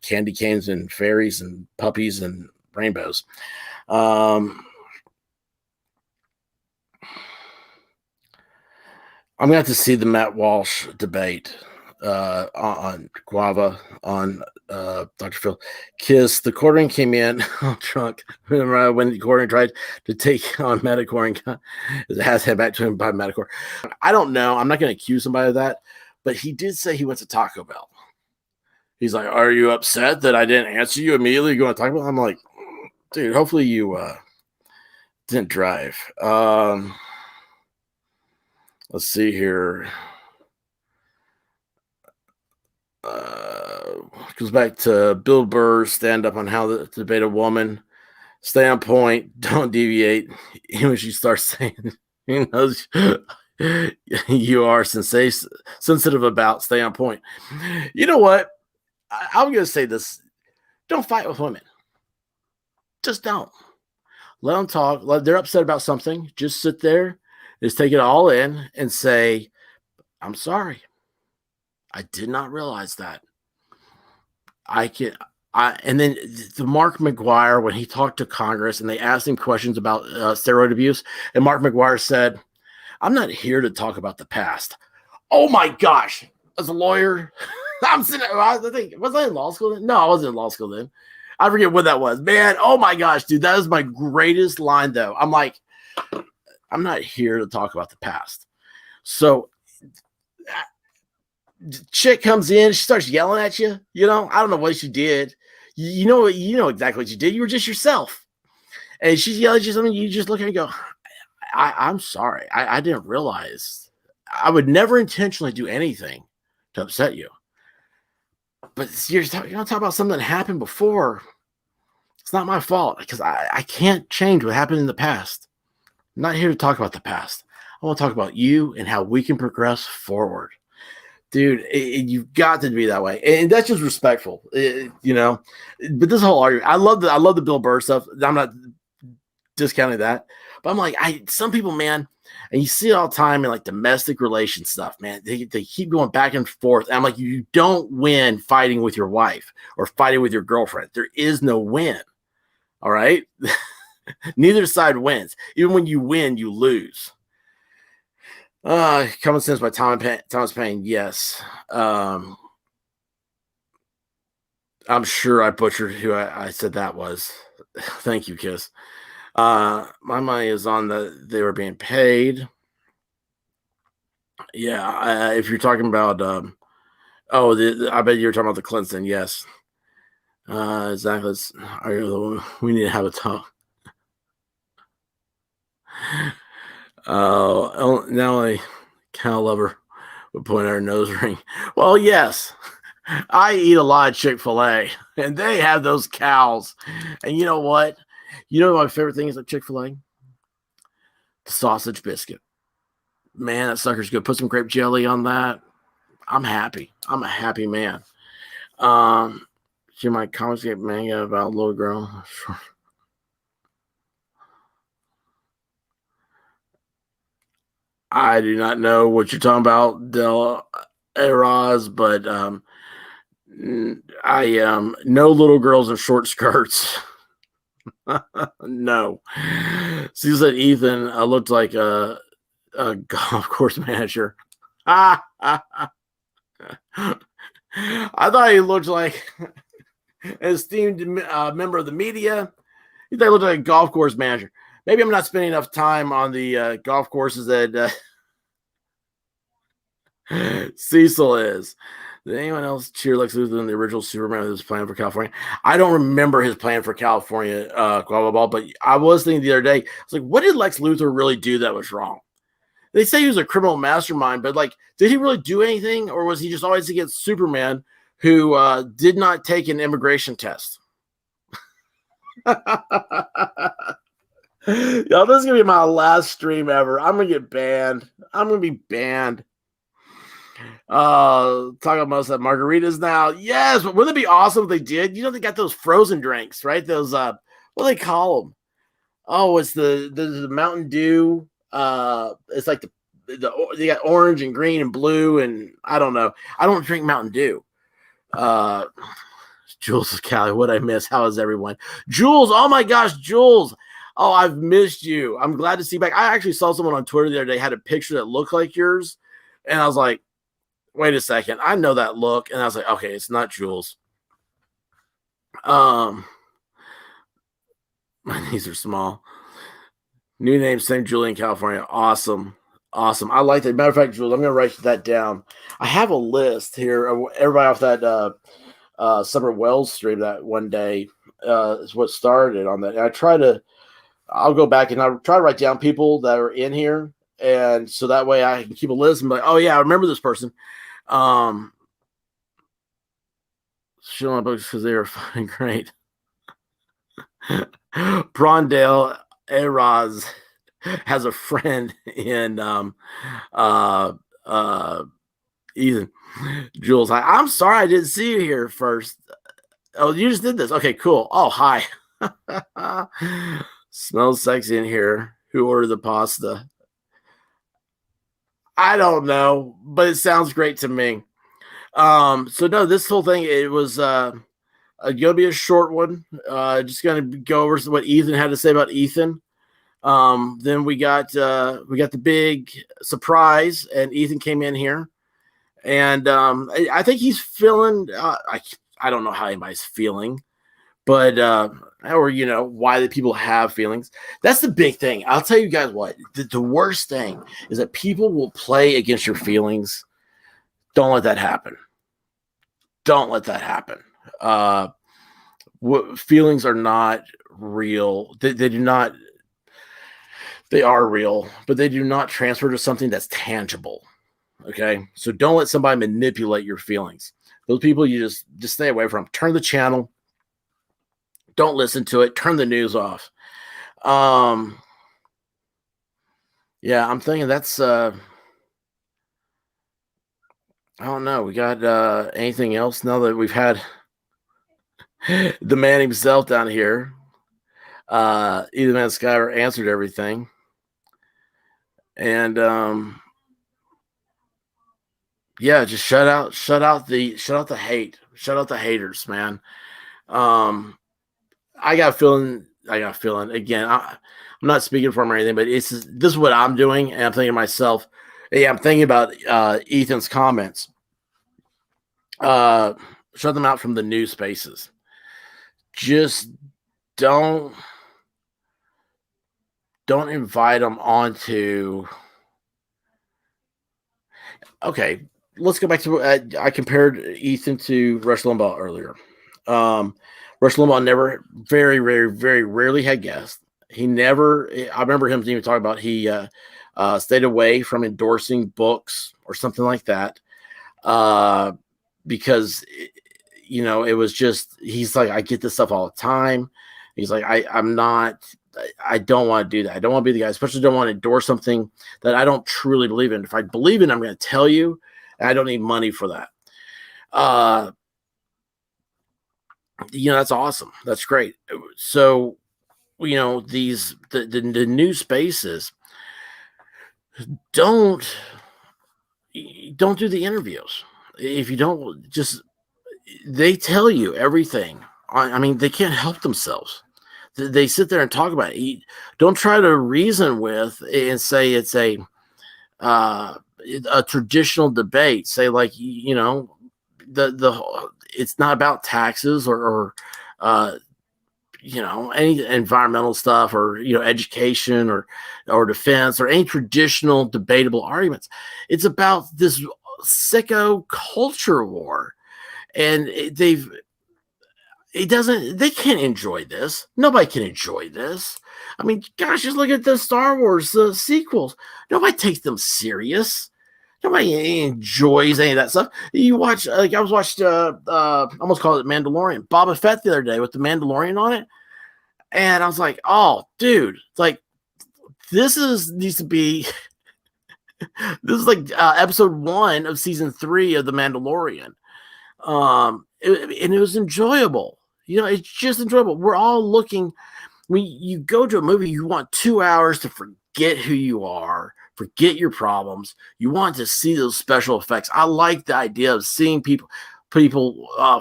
candy canes and fairies and puppies and rainbows. I'm going to have to see the Matt Walsh debate on Guava, on Dr. Phil. Kiss, the quartering came in on trunk. Remember when the quartering tried to take on Metacore, it has head back to him by Metacore. I don't know. I'm not going to accuse somebody of that, but he did say he went to Taco Bell. He's like, "Are you upset that I didn't answer you immediately going to Taco Bell?" I'm like, dude, hopefully you didn't drive. Let's see here. Goes back to Bill Burr's stand up on how to debate a woman. Stay on point. Don't deviate. Even when she starts saying, you know, you are sensitive about, stay on point. You know what? I'm going to say this. Don't fight with women. Just don't. Let them talk. They're upset about something. Just sit there. Just take it all in and say, I'm sorry. I did not realize that. And then the Mark McGuire, when he talked to Congress and they asked him questions about steroid abuse, and Mark McGuire said, I'm not here to talk about the past. Oh my gosh. As a lawyer, I'm sitting, I think, was I in law school then? No, I wasn't in law school then. I forget what that was. Man, oh my gosh, dude, that is my greatest line though. I'm like, I'm not here to talk about the past. So chick comes in, she starts yelling at you. You know, I don't know what she did. You know exactly what you did. You were just yourself. And she's yelling at you something, you just look at her and go, I'm sorry. I didn't realize. I would never intentionally do anything to upset you. But you're going to talk about something that happened before. It's not my fault because I can't change what happened in the past. I'm not here to talk about the past. I want to talk about you and how we can progress forward. Dude, you've got to be that way. And that's just respectful, you know. But this whole argument, I love the Bill Burr stuff. I'm not discounting that. But I'm like, some people, man, and you see it all the time in like domestic relation stuff, man. They keep going back and forth. And I'm like, you don't win fighting with your wife or fighting with your girlfriend. There is no win. All right? Neither side wins. Even when you win, you lose. Common Sense by Thomas Paine. Yes. I'm sure I butchered who I said that was. Thank you, Kiss. My money is on they were being paid. Yeah. If you're talking about, I bet you're talking about the Clinton. Yes. Exactly. We need to have a talk. Now a cow lover would point at her nose ring. Well, yes, I eat a lot of Chick-fil-A, and they have those cows. And you know what? You know what my favorite thing is at Chick-fil-A? The sausage biscuit. Man, that sucker's good. Put some grape jelly on that. I'm happy. I'm a happy man. See my comics get manga about little girl. I do not know what you're talking about, Del Eraz, but I no little girls in short skirts. No. She said Ethan looked like a golf course manager. I thought he looked like an esteemed member of the media. He thought he looked like a golf course manager. Maybe I'm not spending enough time on the golf courses that Cecil is. Did anyone else cheer Lex Luthor in the original Superman with his plan for California? I don't remember his plan for California, blah, blah, blah, but I was thinking the other day, I was like, what did Lex Luthor really do that was wrong? They say he was a criminal mastermind, but like, did he really do anything? Or was he just always against Superman who did not take an immigration test? Y'all, this is going to be my last stream ever. I'm going to get banned. I'm going to be banned. Talking about most of that margaritas now. Yes, but wouldn't it be awesome if they did? You know, they got those frozen drinks, right? Those, what do they call them? Oh, it's the Mountain Dew. It's like they got orange and green and blue, and I don't know. I don't drink Mountain Dew. Jules of Cali, what I miss? How is everyone? Jules, oh my gosh, Jules. Oh, I've missed you. I'm glad to see you back. I actually saw someone on Twitter the other day had a picture that looked like yours, and I was like, wait a second, I know that look. And I was like, okay, it's not Jules. My knees are small. New name, same Julie in California. Awesome. Awesome. I like that. Matter of fact, Jules, I'm going to write that down. I have a list here of everybody off that Summer Wells stream that one day is what started on that. And I'll go back and I'll try to write down people that are in here. And so that way I can keep a list and be like, oh yeah, I remember this person. Shit on books because they were fucking great. Brondale Eraz has a friend in Ethan. Jules, I'm sorry I didn't see you here first. Oh, you just did this. Okay, cool. Oh, hi. Smells sexy in here. Who ordered the pasta? I don't know, but it sounds great to me. So no, this whole thing, it was gonna be a short one. Just gonna go over what Ethan had to say about Ethan. Then we got the big surprise, and Ethan came in here, and I think he's feeling. I don't know how anybody's feeling, but or why the people have feelings. That's the big thing. I'll tell you guys what. The worst thing is that people will play against your feelings. Don't let that happen. Don't let that happen. Feelings are not real. They do not. They are real, but they do not transfer to something that's tangible. Okay, so don't let somebody manipulate your feelings. Those people, you just stay away from. Turn the channel. Don't listen to it. Turn the news off. Yeah, I'm thinking that's. I don't know. We got anything else now that we've had the man himself down here? Either man Sciver answered everything. And yeah, just shut out the hate. Shut out the haters, man. I got a feeling again. I'm not speaking for him or anything, but this is what I'm doing, and I'm thinking to myself, hey, I'm thinking about Ethan's comments. Shut them out from the news spaces. Just don't invite them onto. Okay, let's go back to I compared Ethan to Rush Limbaugh earlier. Rush Limbaugh never, very, very, very rarely had guests. He never. I remember him even talking about he stayed away from endorsing books or something like that because it was just, he's like, I get this stuff all the time. He's like, I don't want to do that. I don't want to be the guy, especially don't want to endorse something that I don't truly believe in. If I believe in, I'm going to tell you, and I don't need money for that. That's awesome. That's great. So, the new spaces, don't do the interviews. If you don't, they tell you everything. I mean, they can't help themselves. They sit there and talk about it. Don't try to reason with and say it's a traditional debate. Say it's not about taxes or any environmental stuff or education or defense or any traditional debatable arguments. It's about this sicko culture war, and they can't enjoy this. Nobody can enjoy this. I mean, gosh, just look at the Star Wars sequels. Nobody takes them serious. Nobody enjoys any of that stuff. You watch, like I was watched, almost called it Mandalorian, Boba Fett the other day with the Mandalorian on it, and I was like, oh, dude, like needs to be. This is like episode 1 of season 3 of the Mandalorian, and it was enjoyable. You know, it's just enjoyable. We're all looking. When you go to a movie, you want 2 hours to forget who you are, forget your problems. You want to see those special effects. I like the idea of seeing people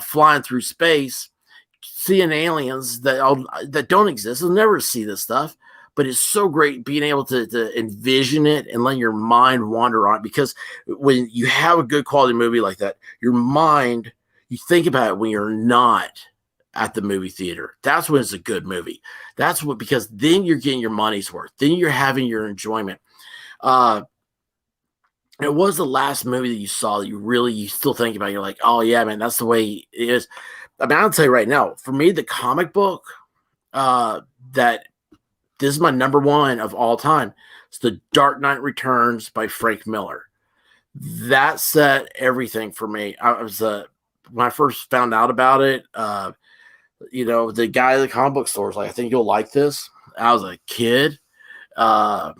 flying through space, seeing aliens that don't exist. You'll never see this stuff, but it's so great being able to envision it and let your mind wander on it. Because when you have a good quality movie like that, your mind, you think about it when you're not at the movie theater. That's when it's a good movie. Because then you're getting your money's worth. Then you're having your enjoyment. It was the last movie that you saw that you still think about. You're like, oh yeah, man, that's the way it is. I mean, I'll tell you right now, for me, the comic book that this is my number 1 of all time. It's The Dark Knight Returns by Frank Miller. That set everything for me. I was when I first found out about it, the guy at the comic book store was like, I think you'll like this. I was a kid. I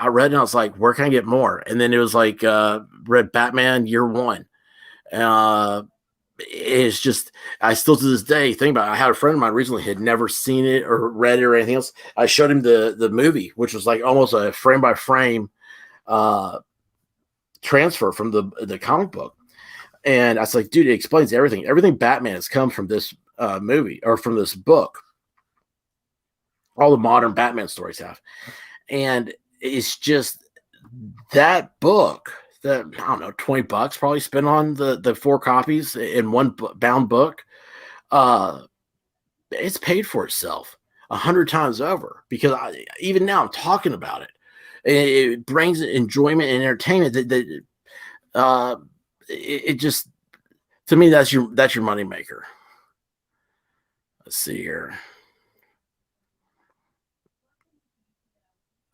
read it and I was like, where can I get more? And then it was like, read Batman Year One. It's just, I still to this day think about it. I had a friend of mine recently had never seen it or read it or anything else. I showed him the movie, which was like almost a frame by frame transfer from the comic book. And I was like, dude, it explains everything. Everything Batman has come from this movie or from this book. All the modern Batman stories have. And it's just that book that, I don't know, $20 probably spent on the 4 copies in one bound book. It's paid for itself 100 times over, because even now I'm talking about it. It brings enjoyment and entertainment it just, to me, that's your money maker. Let's see here.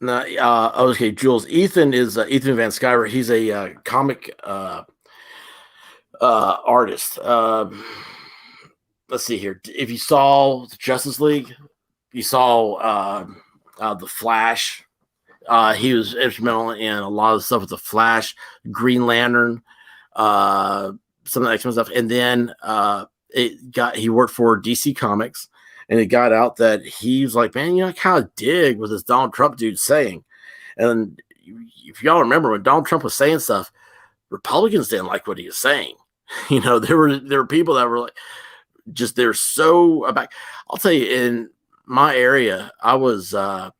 No, okay, Jules. Ethan is Ethan Van Sciver. He's a comic artist. Let's see here. If you saw the Justice League, you saw the Flash. He was instrumental in a lot of stuff with the Flash, Green Lantern, some of the X-Men stuff, and then he worked for DC Comics. And it got out that he's like, man, I kind of dig what this Donald Trump dude's saying. And if y'all remember when Donald Trump was saying stuff, Republicans didn't like what he was saying. There were people that were like, they're so about. I'll tell you, in my area, I was at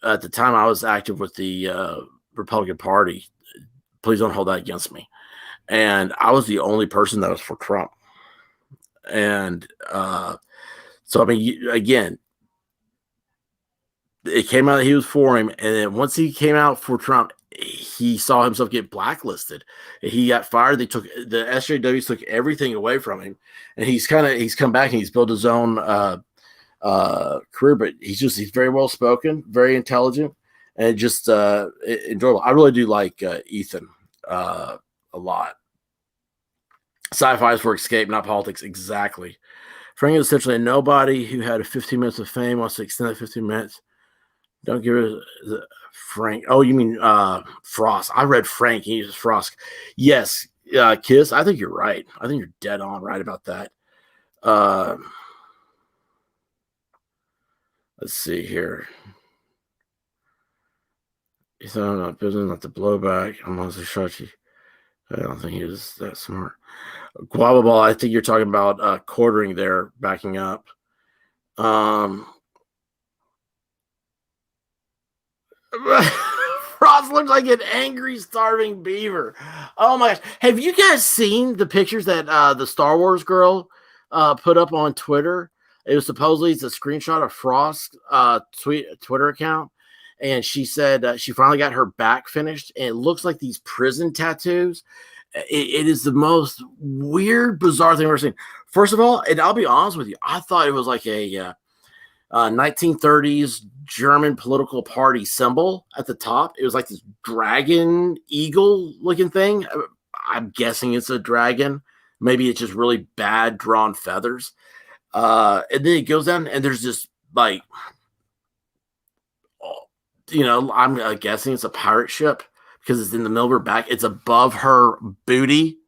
the time I was active with the Republican Party. Please don't hold that against me. And I was the only person that was for Trump. And so, I mean, again, it came out that he was for him. And then once he came out for Trump, he saw himself get blacklisted. He got fired. The SJWs took everything away from him. And he's come back and he's built his own career. But he's very well spoken, very intelligent, and just enjoyable. I really do like Ethan a lot. Sci-fi is for escape, not politics. Exactly. Frank is essentially a nobody who had 15 minutes of fame, wants to extend that 15 minutes. Don't give it Frank. Oh, you mean Frost. I read Frank. He uses Frost. Yes, Kiss, I think you're right. I think you're dead on right about that. Let's see here. He's not business, not the blowback. I'm honestly Shachi. I don't think he was that smart. Guava Ball, I think you're talking about quartering there, backing up. Frost looks like an angry, starving beaver. Oh my gosh. Have you guys seen the pictures that the Star Wars girl put up on Twitter? It was supposedly it's a screenshot of Frost's Twitter account. and she said she finally got her back finished, and it looks like these prison tattoos. It is the most weird, bizarre thing I've ever seen. First of all, and I'll be honest with you, I thought it was like a 1930s German political party symbol at the top. It was like this dragon eagle looking thing. I'm guessing it's a dragon. Maybe it's just really bad drawn feathers. And then it goes down, and there's this like, I'm guessing it's a pirate ship because it's in the middle of her back. It's above her booty.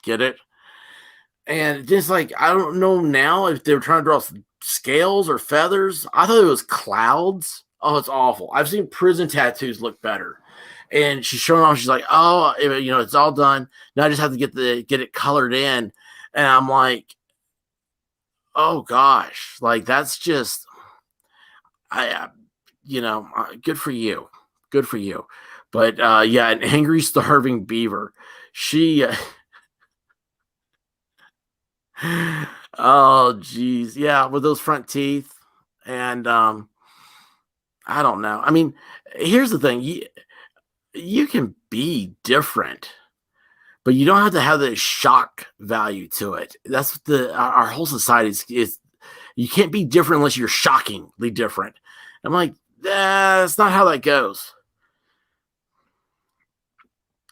Get it? And just like, I don't know now if they were trying to draw scales or feathers. I thought it was clouds. Oh, it's awful. I've seen prison tattoos look better. And she's showing off. She's like, oh, it's all done. Now I just have to get it colored in. And I'm like, oh gosh, like that's just, good for you. Good for you. But an angry, starving beaver. She, oh geez. Yeah. With those front teeth. And I don't know. I mean, here's the thing. You can be different, but you don't have to have the shock value to it. That's our whole society is you can't be different unless you're shockingly different. I'm like, that's not how that goes.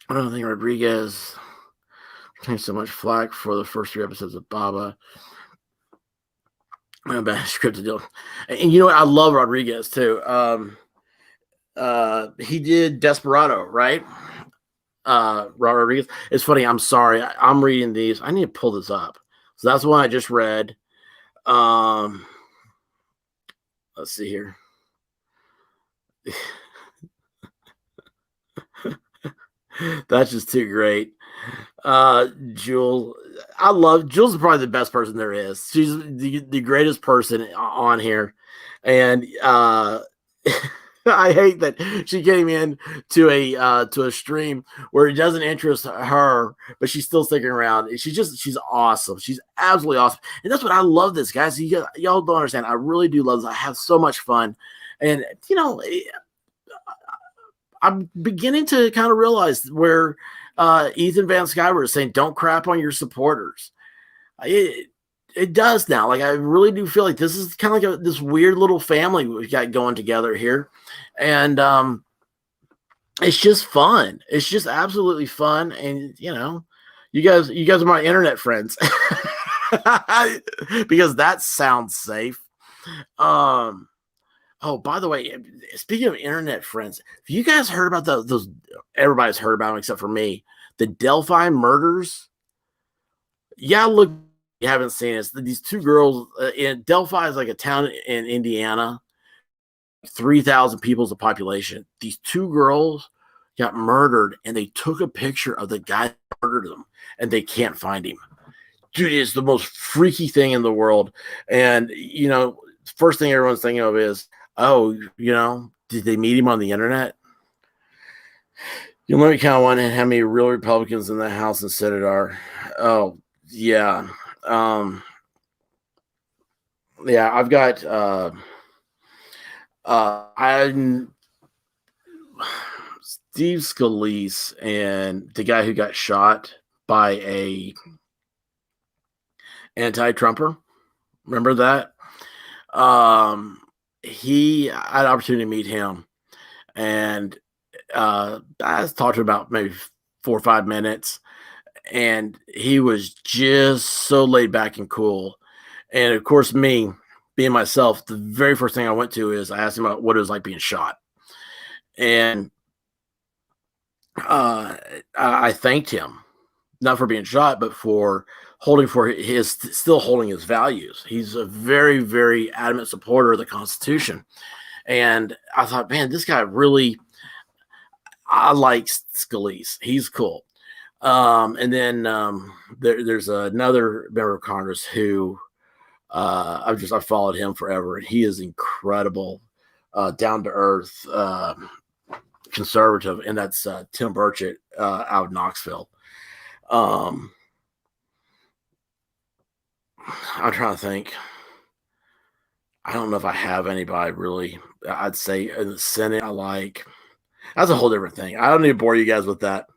I don't think Rodriguez takes so much flack for the first 3 episodes of Baba. Bad scripted deal. And you know what? I love Rodriguez too. He did Desperado, right? Rodriguez. It's funny. I'm sorry. I'm reading these. I need to pull this up. So that's the one I just read. Let's see here. That's just too great. Jules, I love Jules. Is probably the best person there is. She's the greatest person on here, and I hate that she came in to a stream where it doesn't interest her, but she's still sticking around. She's awesome. She's absolutely awesome, and that's what I love. This guys, y'all don't understand. I really do love this. I have so much fun, and I'm beginning to kind of realize where Ethan Van Sciver is saying, "Don't crap on your supporters." It does now. Like I really do feel like this is kind of like this weird little family we've got going together here, and it's just fun. It's just absolutely fun, and you guys are my internet friends because that sounds safe. Oh, by the way, speaking of internet friends, have you guys heard about those? Everybody's heard about them except for me. The Delphi Murders. Yeah, look, you haven't seen it. These 2 girls in Delphi is like a town in Indiana. 3,000 people is the population. These 2 girls got murdered, and they took a picture of the guy that murdered them, and they can't find him. Dude, it's the most freaky thing in the world. And first thing everyone's thinking of is, oh, did they meet him on the internet? You'll never count one and how many real Republicans in the House and Senate are. Oh, yeah. I've got Steve Scalise and the guy who got shot by a anti-Trumper. Remember that? I had an opportunity to meet him, and I talked to him about maybe 4 or 5 minutes, and he was just so laid back and cool. And of course, me being myself, the very first thing I went to is I asked him about what it was like being shot, and I thanked him not for being shot, but for still holding his values. He's a very, very adamant supporter of the Constitution. And I thought, man, this guy really, I like Scalise. He's cool. And then there's another member of Congress who I followed him forever, and he is incredible, down to earth, conservative, and that's Tim Burchett out of Knoxville. I'm trying to think. I don't know if I have anybody really. I'd say in the Senate, I like. That's a whole different thing. I don't need to bore you guys with that.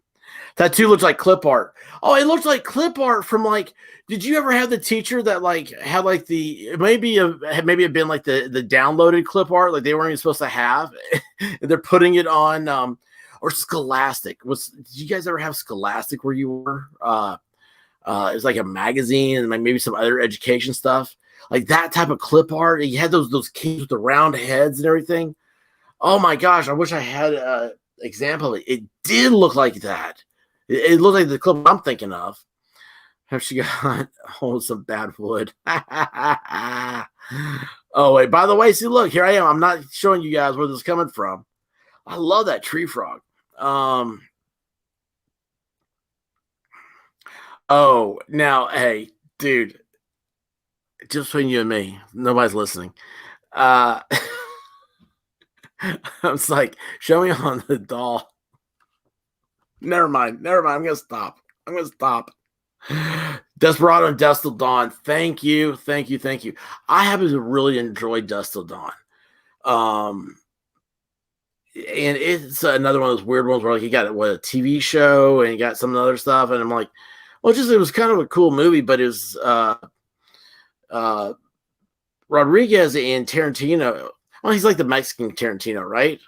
Tattoo looks like clip art. Oh, it looks like clip art from like. Did you ever have the teacher that like had like the maybe it been like the downloaded clip art like they weren't even supposed to have? They're putting it on or Scholastic. Did you guys ever have Scholastic where you were? It was like a magazine and like maybe some other education stuff. Like that type of clip art. You had those kids with the round heads and everything. Oh my gosh, I wish I had an example of it. It did look like that. It looked like the clip I'm thinking of. Have she got some bad wood? Oh, wait, by the way, see, look, here I am. I'm not showing you guys where this is coming from. I love that tree frog. Oh, now, hey, dude, just between you and me, nobody's listening. I was like, show me on the doll. Never mind. I'm going to stop. Desperado and Dust Till Dawn. Thank you. I happen to really enjoy Dust Till Dawn. And it's another one of those weird ones where like you got a TV show and you got some other stuff, and I'm like, well, it was kind of a cool movie, but it was Rodriguez and Tarantino. Well, he's like the Mexican Tarantino, right?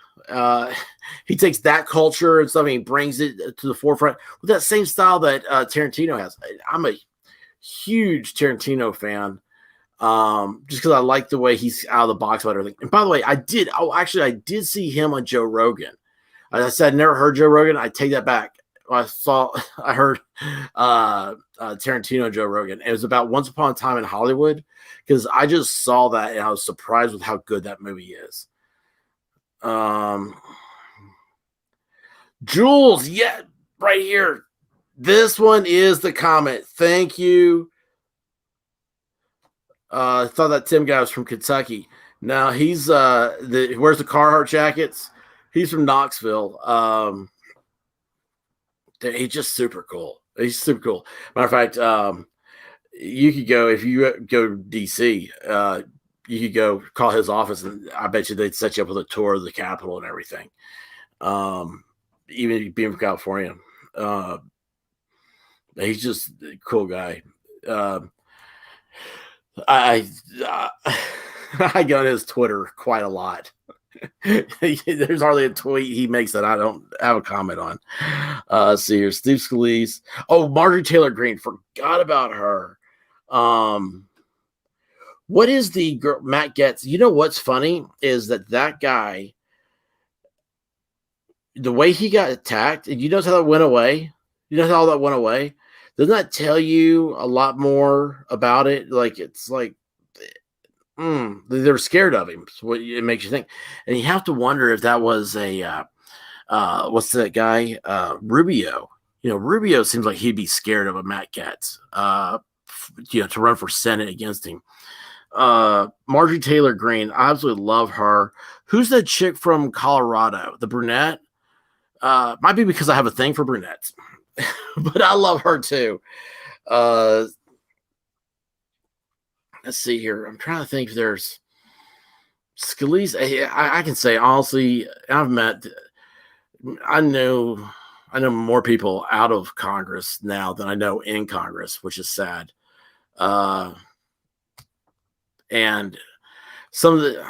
He takes that culture and stuff and he brings it to the forefront with that same style that Tarantino has. I'm a huge Tarantino fan, just because I like the way he's out of the box about everything. And by the way, I did see him on Joe Rogan. As I said, I never heard Joe Rogan. I take that back. I heard Tarantino and Joe Rogan. It was about Once Upon a Time in Hollywood, because I just saw that and I was surprised with how good that movie is. Jules, yeah, right here. This one is the comment. Thank you. I thought that Tim guy was from Kentucky. Now he's wears the Carhartt jackets. He's from Knoxville. He's just super cool. He's super cool. Matter of fact, you could go if you go to DC. You could go call his office, and I bet you they'd set you up with a tour of the Capitol and everything. Even being from California, he's just a cool guy. I go on his Twitter quite a lot. There's hardly a tweet he makes that I don't have a comment on. See here, Steve Scalise. Oh, Marjorie Taylor Greene. Forgot about her. What is the girl Matt Getz? You know what's funny is that guy, the way he got attacked, and you know how that went away? You know how all that went away? Doesn't that tell you a lot more about it? Like, it's like, they're scared of him. So it makes you think. And you have to wonder if that was a, what's that guy? Rubio. You know, Rubio seems like he'd be scared of a Matt Getz, to run for Senate against him. Marjorie Taylor Greene, I absolutely love her. Who's that chick from Colorado? The brunette? Might be because I have a thing for brunettes, but I love her too. Let's see here. I'm trying to think if there's Scalise. I can say honestly, I know more people out of Congress now than I know in Congress, which is sad. And some of the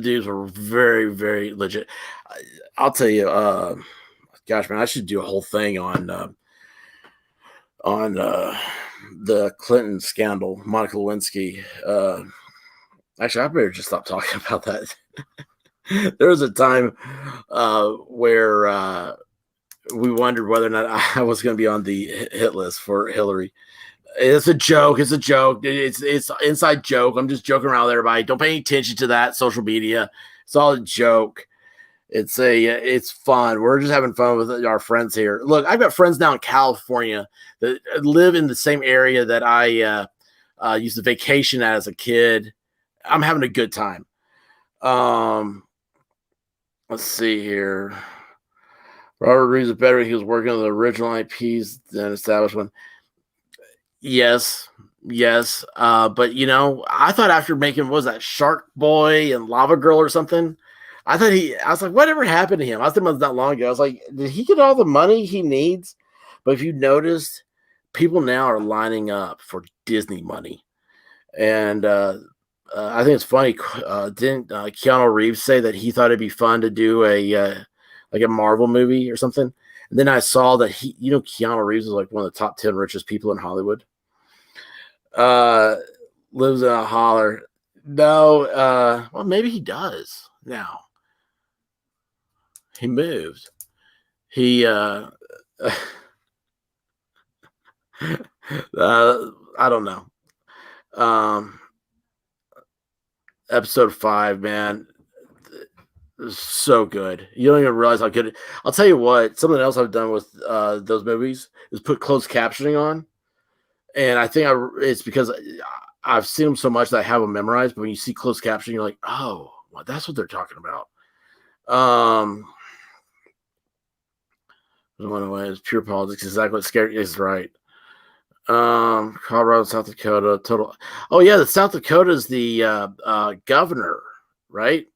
dudes were very, very legit. I'll tell you, gosh, man, I should do a whole thing on the Clinton scandal, Monica Lewinsky. Actually, I better just stop talking about that. There was a time where we wondered whether or not I was going to be on the hit list for Hillary. It's a joke. It's an inside joke. I'm just joking around with everybody. Don't pay any attention to that social media. It's all a joke. It's fun. We're just having fun with our friends here. Look, I've got friends now in California that live in the same area that I used to vacation at as a kid. I'm having a good time. Let's see here. Robert reads it better. He was working on the original IPs than established one. Yes. Yes, but you know, I thought after making what was that Shark Boy and Lava Girl or something, I was like, whatever happened to him? I was thinking about that long ago. I was like, did he get all the money he needs? But if you noticed, people now are lining up for Disney money, and I think it's funny. Didn't Keanu Reeves say that he thought it'd be fun to do a like a Marvel movie or something? And then I saw that Keanu Reeves is like one of the top 10 richest people in Hollywood. Lives in a holler. No, well, maybe he does now. He moved. He I don't know. Episode 5, man, is so good. You don't even realize how good. I'll tell you what. Something else I've done with those movies is put closed captioning on. And I think it's because I've seen them so much that I have them memorized. But when you see closed caption, you're like, oh, well, that's what they're talking about. One way is pure politics. Exactly what Scary is right. Colorado, South Dakota, total. Oh yeah, the South Dakota is the governor, right?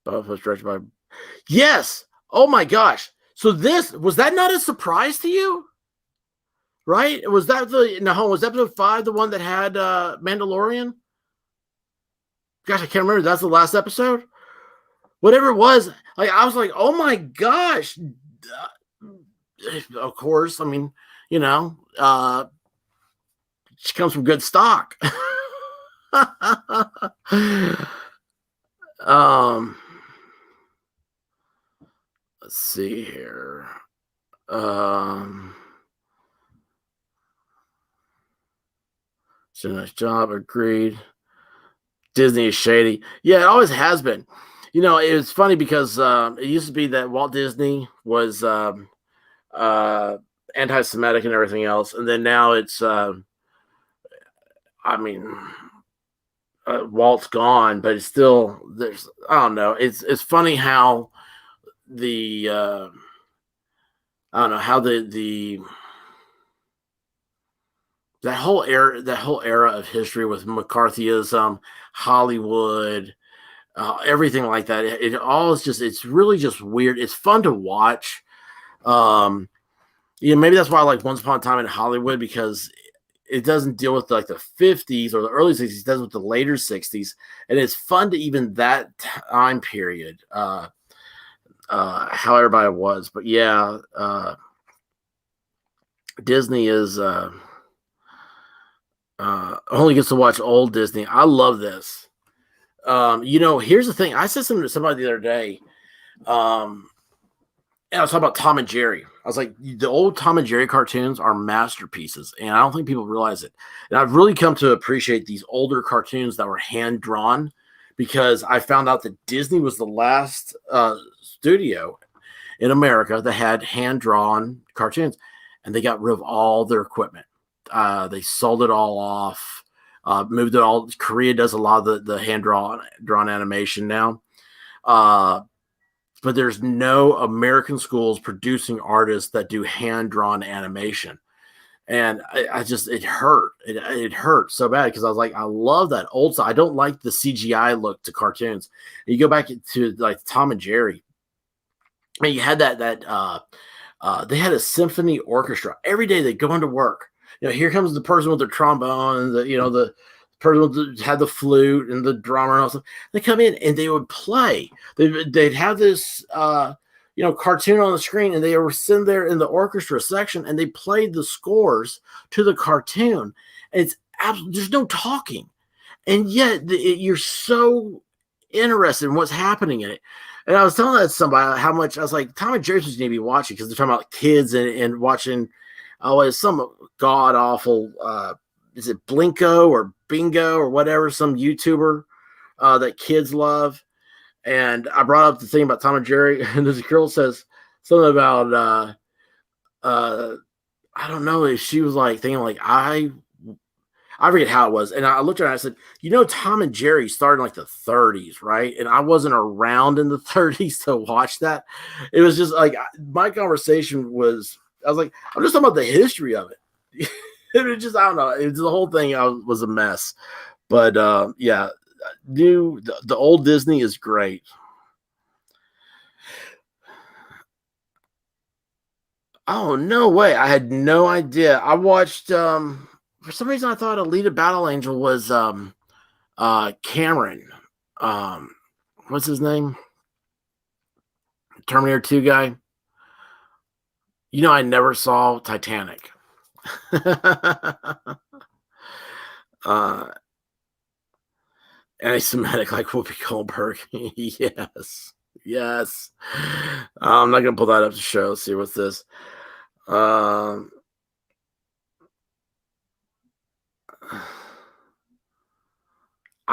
Both was directed by. Yes. Oh my gosh. So was that not a surprise to you? Right? Was that was episode 5 the one that had Mandalorian? Gosh, I can't remember. That's the last episode. Whatever it was, like I was like, oh my gosh. Of course, I mean, she comes from good stock. Let's see here. It's a nice job. Agreed. Disney is shady. Yeah, it always has been. It was funny because it used to be that Walt Disney was anti-Semitic and everything else, and then now it's, Walt's gone, but it's still I don't know. It's funny how the that whole era of history with McCarthyism, Hollywood, everything like that. It all is it's really just weird. It's fun to watch. Maybe that's why I like Once Upon a Time in Hollywood, because it doesn't deal with like the 50s or the early 60s. It does with the later 60s, and it's fun to even that time period. How everybody was, but yeah, Disney is only gets to watch old Disney. I love this. Here's the thing. I said something to somebody the other day. And I was talking about Tom and Jerry. I was like, the old Tom and Jerry cartoons are masterpieces, and I don't think people realize it. And I've really come to appreciate these older cartoons that were hand drawn, because I found out that Disney was the last studio in America that had hand drawn cartoons, and they got rid of all their equipment. They sold it all off, moved it all. Korea does a lot of the hand drawn animation now. But there's no American schools producing artists that do hand-drawn animation. And it hurt. It hurt so bad, because I was like, I love that old stuff. I don't like the CGI look to cartoons. And you go back to like Tom and Jerry, and you had that they had a symphony orchestra. Every day they go into work. Here comes the person with the trombone, and the person had the flute and the drummer and all stuff. They come in and they would play. They'd have this, cartoon on the screen, and they were sitting there in the orchestra section, and they played the scores to the cartoon. And there's no talking, and yet you're so interested in what's happening in it. And I was telling that to somebody how much I was like, Tom and Jerry's what you need to be watching, because they're talking about kids and watching. It's some god awful. Is it Blinko or Bingo or whatever, some YouTuber that kids love. And I brought up the thing about Tom and Jerry, and this girl says something about I don't know if she was like thinking like I forget how it was. And I looked at her and I said, Tom and Jerry started in like the 30s, right? And I wasn't around in the 30s to watch that. It was just like my conversation was, I was like, I'm just talking about the history of it. was just, I don't know. It was, the whole thing was a mess. But yeah, the old Disney is great. Oh, no way. I had no idea. I watched for some reason I thought Alita Battle Angel was Cameron. What's his name? Terminator 2 guy. You know, I never saw Titanic. Anti-Semitic like Whoopi Goldberg. Yes. Yes. I'm not going to pull that up to show. Let's see what's this. I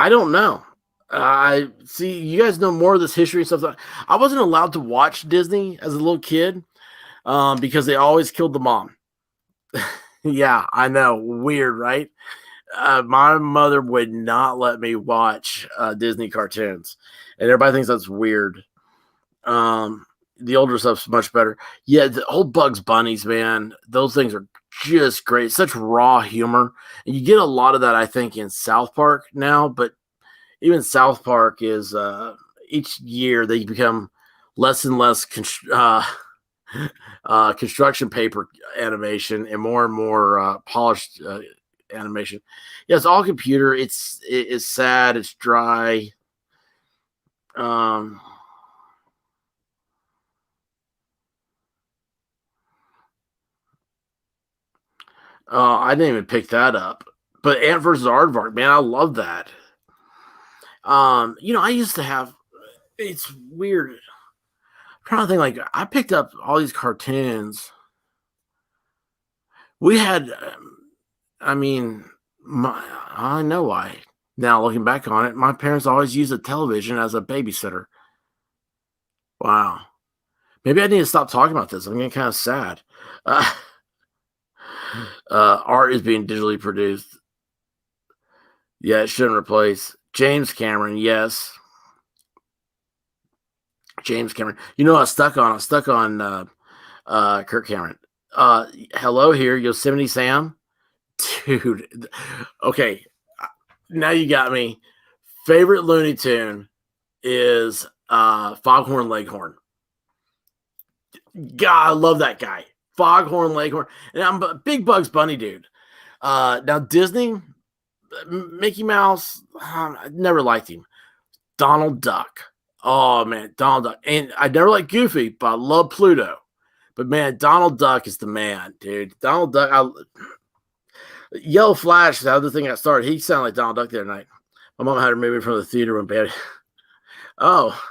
don't know. I see you guys know more of this history and stuff. I wasn't allowed to watch Disney as a little kid because they always killed the mom. Yeah, I know. Weird, right? My mother would not let me watch Disney cartoons, and everybody thinks that's weird. The older stuff's much better. Yeah, the old Bugs Bunnies, man, those things are just great. Such raw humor, and you get a lot of that, I think, in South Park now. But even South Park is each year they become less and less construction paper animation and more polished animation. Yeah, it's all computer. It's sad. It's dry. I didn't even pick that up. But Ant vs. Aardvark, man, I love that. You know, I used to have. It's weird. I'm trying to think. Like, I picked up all these cartoons. We had. I mean, I know why. Now looking back on it, my parents always used a television as a babysitter. Wow. Maybe I need to stop talking about this. I'm getting kind of sad. Art is being digitally produced. Yeah, it shouldn't replace James Cameron. Yes, James Cameron. You know, I was stuck on Kirk Cameron. Hello here, Yosemite Sam, dude. Okay, now you got me. Favorite Looney Tune is Foghorn Leghorn. God, I love that guy. Foghorn Leghorn. And I'm a big Bugs Bunny dude. Now, Disney, Mickey Mouse, I never liked him. Donald Duck. Oh, man, Donald Duck. And I never liked Goofy, but I love Pluto. But, man, Donald Duck is the man, dude. Donald Duck. Yellow Flash, the other thing I started, he sounded like Donald Duck the other night. My mom had to move me from the theater when baby. Oh,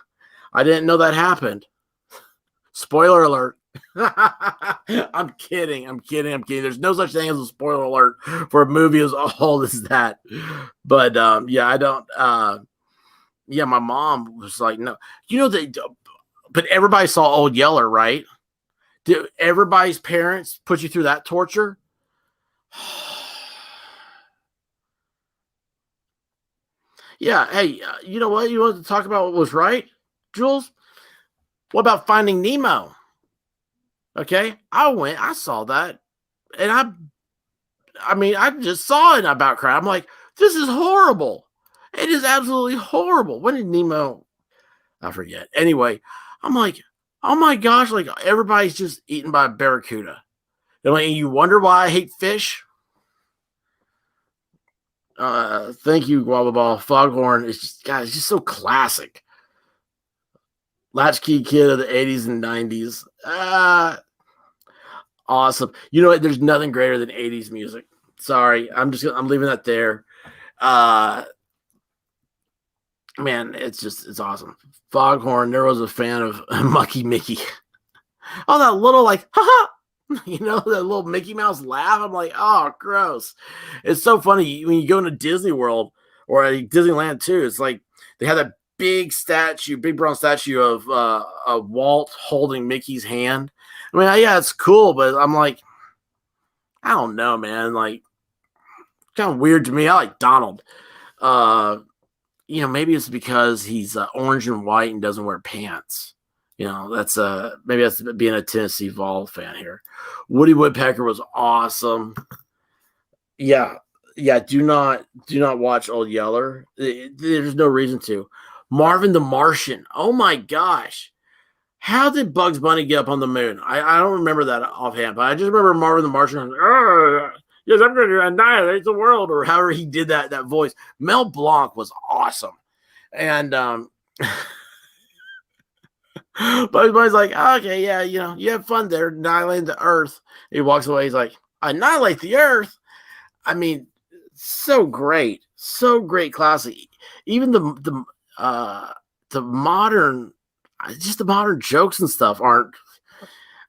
I didn't know that happened. Spoiler alert. I'm kidding. There's no such thing as a spoiler alert for a movie as old as that. But yeah, I don't. Yeah, my mom was like, no, you know that. But everybody saw Old Yeller, right? Did everybody's parents put you through that torture? Yeah. Hey, you know what? You wanted to talk about what was right, Jules? What about Finding Nemo? Okay, I saw that, and I mean, I just saw it about crap. I'm like, this is horrible. It is absolutely horrible. When did Nemo? I forget. Anyway, I'm like, oh my gosh, like everybody's just eaten by a barracuda. And like, you wonder why I hate fish? Thank you, Guava Ball. Foghorn is just, God, it's just so classic. Latchkey Kid of the 80s and 90s. Awesome. You know what? There's nothing greater than 80s music. Sorry. I'm leaving that there. Man, it's awesome. Foghorn, there was a fan of Mucky Mickey. Oh, that little like, haha. You know, that little Mickey Mouse laugh. I'm like, oh, gross. It's so funny when you go into Disney World or Disneyland too. It's like they have that big bronze statue of Walt holding Mickey's hand. I mean, yeah, it's cool, but I'm like, I don't know, man. Like, kind of weird to me. I like Donald. You know, maybe it's because he's orange and white and doesn't wear pants. You know, that's maybe that's being a Tennessee Vol fan here. Woody Woodpecker was awesome. Yeah. Do not watch Old Yeller. There's no reason to. Marvin the Martian. Oh my gosh. How did Bugs Bunny get up on the moon? I don't remember that offhand, but I just remember Marvin the Martian. Yes, I'm going to annihilate the world, or however he did that voice. Mel Blanc was awesome, and Bugs Bunny's like, okay, yeah, you have fun there, annihilating the Earth. He walks away. He's like, annihilate the Earth. I mean, so great, classic. Even the modern. Just the modern jokes and stuff aren't.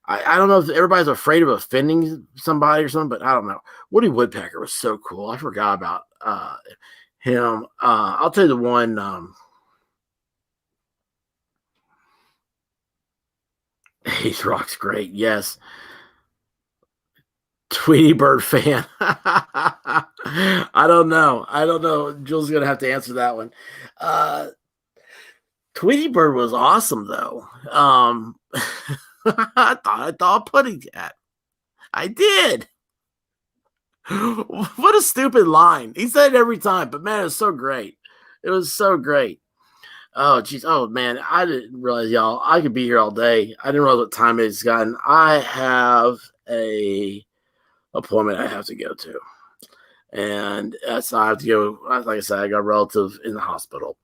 I don't know if everybody's afraid of offending somebody or something, but I don't know. Woody Woodpecker was so cool. I forgot about him. I'll tell you the one. He's Rock's great. Yes. Tweety Bird fan. I don't know. Jules is gonna have to answer that one. Tweety Bird was awesome, though. I thought pudding cat. I did. What a stupid line. He said it every time, but man, it was so great. It was so great. Oh, geez. Oh, man. I didn't realize, y'all, I could be here all day. I didn't realize what time it's gotten. I have a appointment I have to go to. And so I have to go. Like I said, I got a relative in the hospital.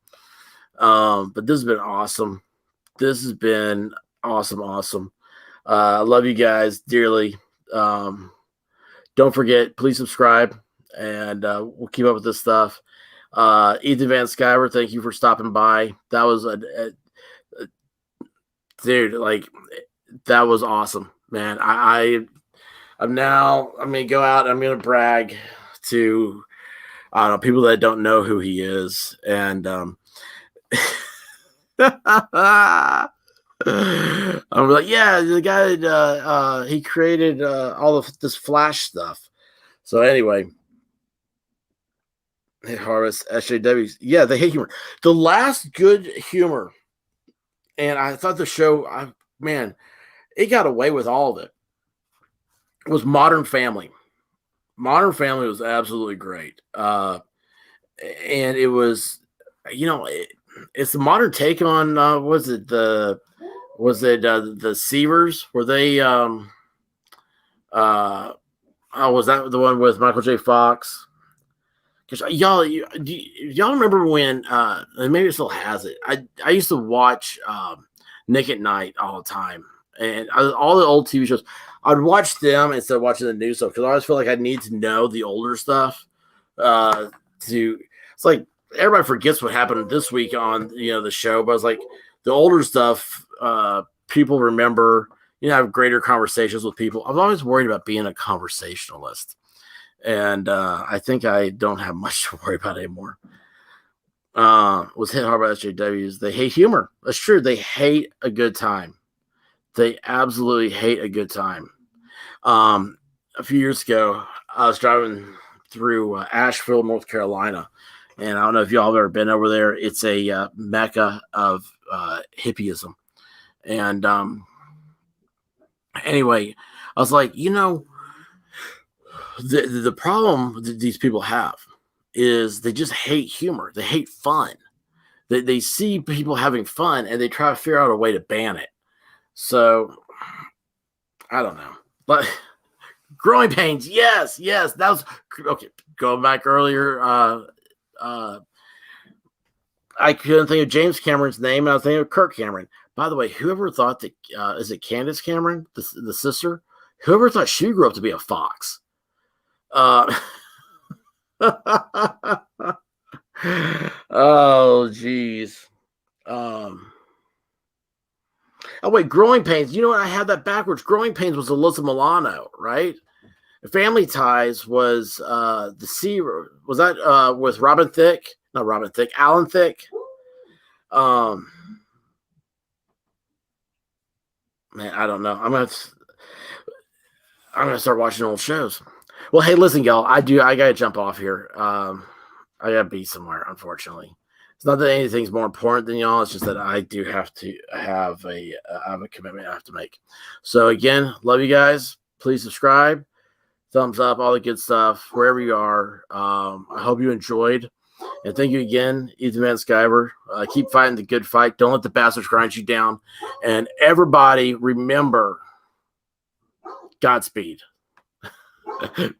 But this has been awesome. This has been awesome. I love you guys dearly. Don't forget, please subscribe, and we'll keep up with this stuff. Ethan Van Sciver, thank you for stopping by. That was dude, like, that was awesome, man. I'm going to go out. I'm going to brag to people that don't know who he is, and I'm like, yeah, the guy he created all of this Flash stuff. So anyway, hey, Harvest SJWs, yeah, they hate humor. The last good humor, and I thought the show, man, it got away with all of it. It was Modern Family. Modern Family was absolutely great, and it was, it's the modern take on was it the Sievers? Were they was that the one with Michael J. Fox? Because y'all remember when maybe it still has it. I used to watch Nick at Night all the time, and all the old TV shows. I'd watch them instead of watching the new stuff because I always feel like I need to know the older stuff. It's like everybody forgets what happened this week on the show, but it's like the older stuff. People remember. Have greater conversations with people. I'm always worried about being a conversationalist, and I think I don't have much to worry about anymore. Was hit hard by SJWs. They hate humor. That's true. They hate a good time. They absolutely hate a good time. A few years ago, I was driving through Asheville, North Carolina, and I don't know if y'all have ever been over there. It's a mecca of hippieism, and anyway, I was like, the problem that these people have is they just hate humor. They hate fun. They see people having fun and they try to figure out a way to ban it. So I don't know. But Growing Pains, yes, that was okay. Going back earlier, I couldn't think of James Cameron's name. I was thinking of Kirk Cameron. By the way, whoever thought that is it Candace Cameron, the sister? Whoever thought she grew up to be a fox? Oh, geez. Oh wait, Growing Pains. You know what? I had that backwards. Growing Pains was Alyssa Milano, right? Family Ties was the Sciver. Was that with Robin Thicke? Not Robin Thicke. Alan Thicke. Man, I don't know. I'm gonna start watching old shows. Well, hey, listen, y'all. I gotta jump off here. I gotta be somewhere, unfortunately. It's not that anything's more important than y'all. It's just that I do have to have a commitment I have to make. So again, love you guys. Please subscribe. thumbs up, all the good stuff, wherever you are. I hope you enjoyed. And thank you again, Ethan Van Sciver. Keep fighting the good fight. Don't let the bastards grind you down. And everybody, remember, Godspeed.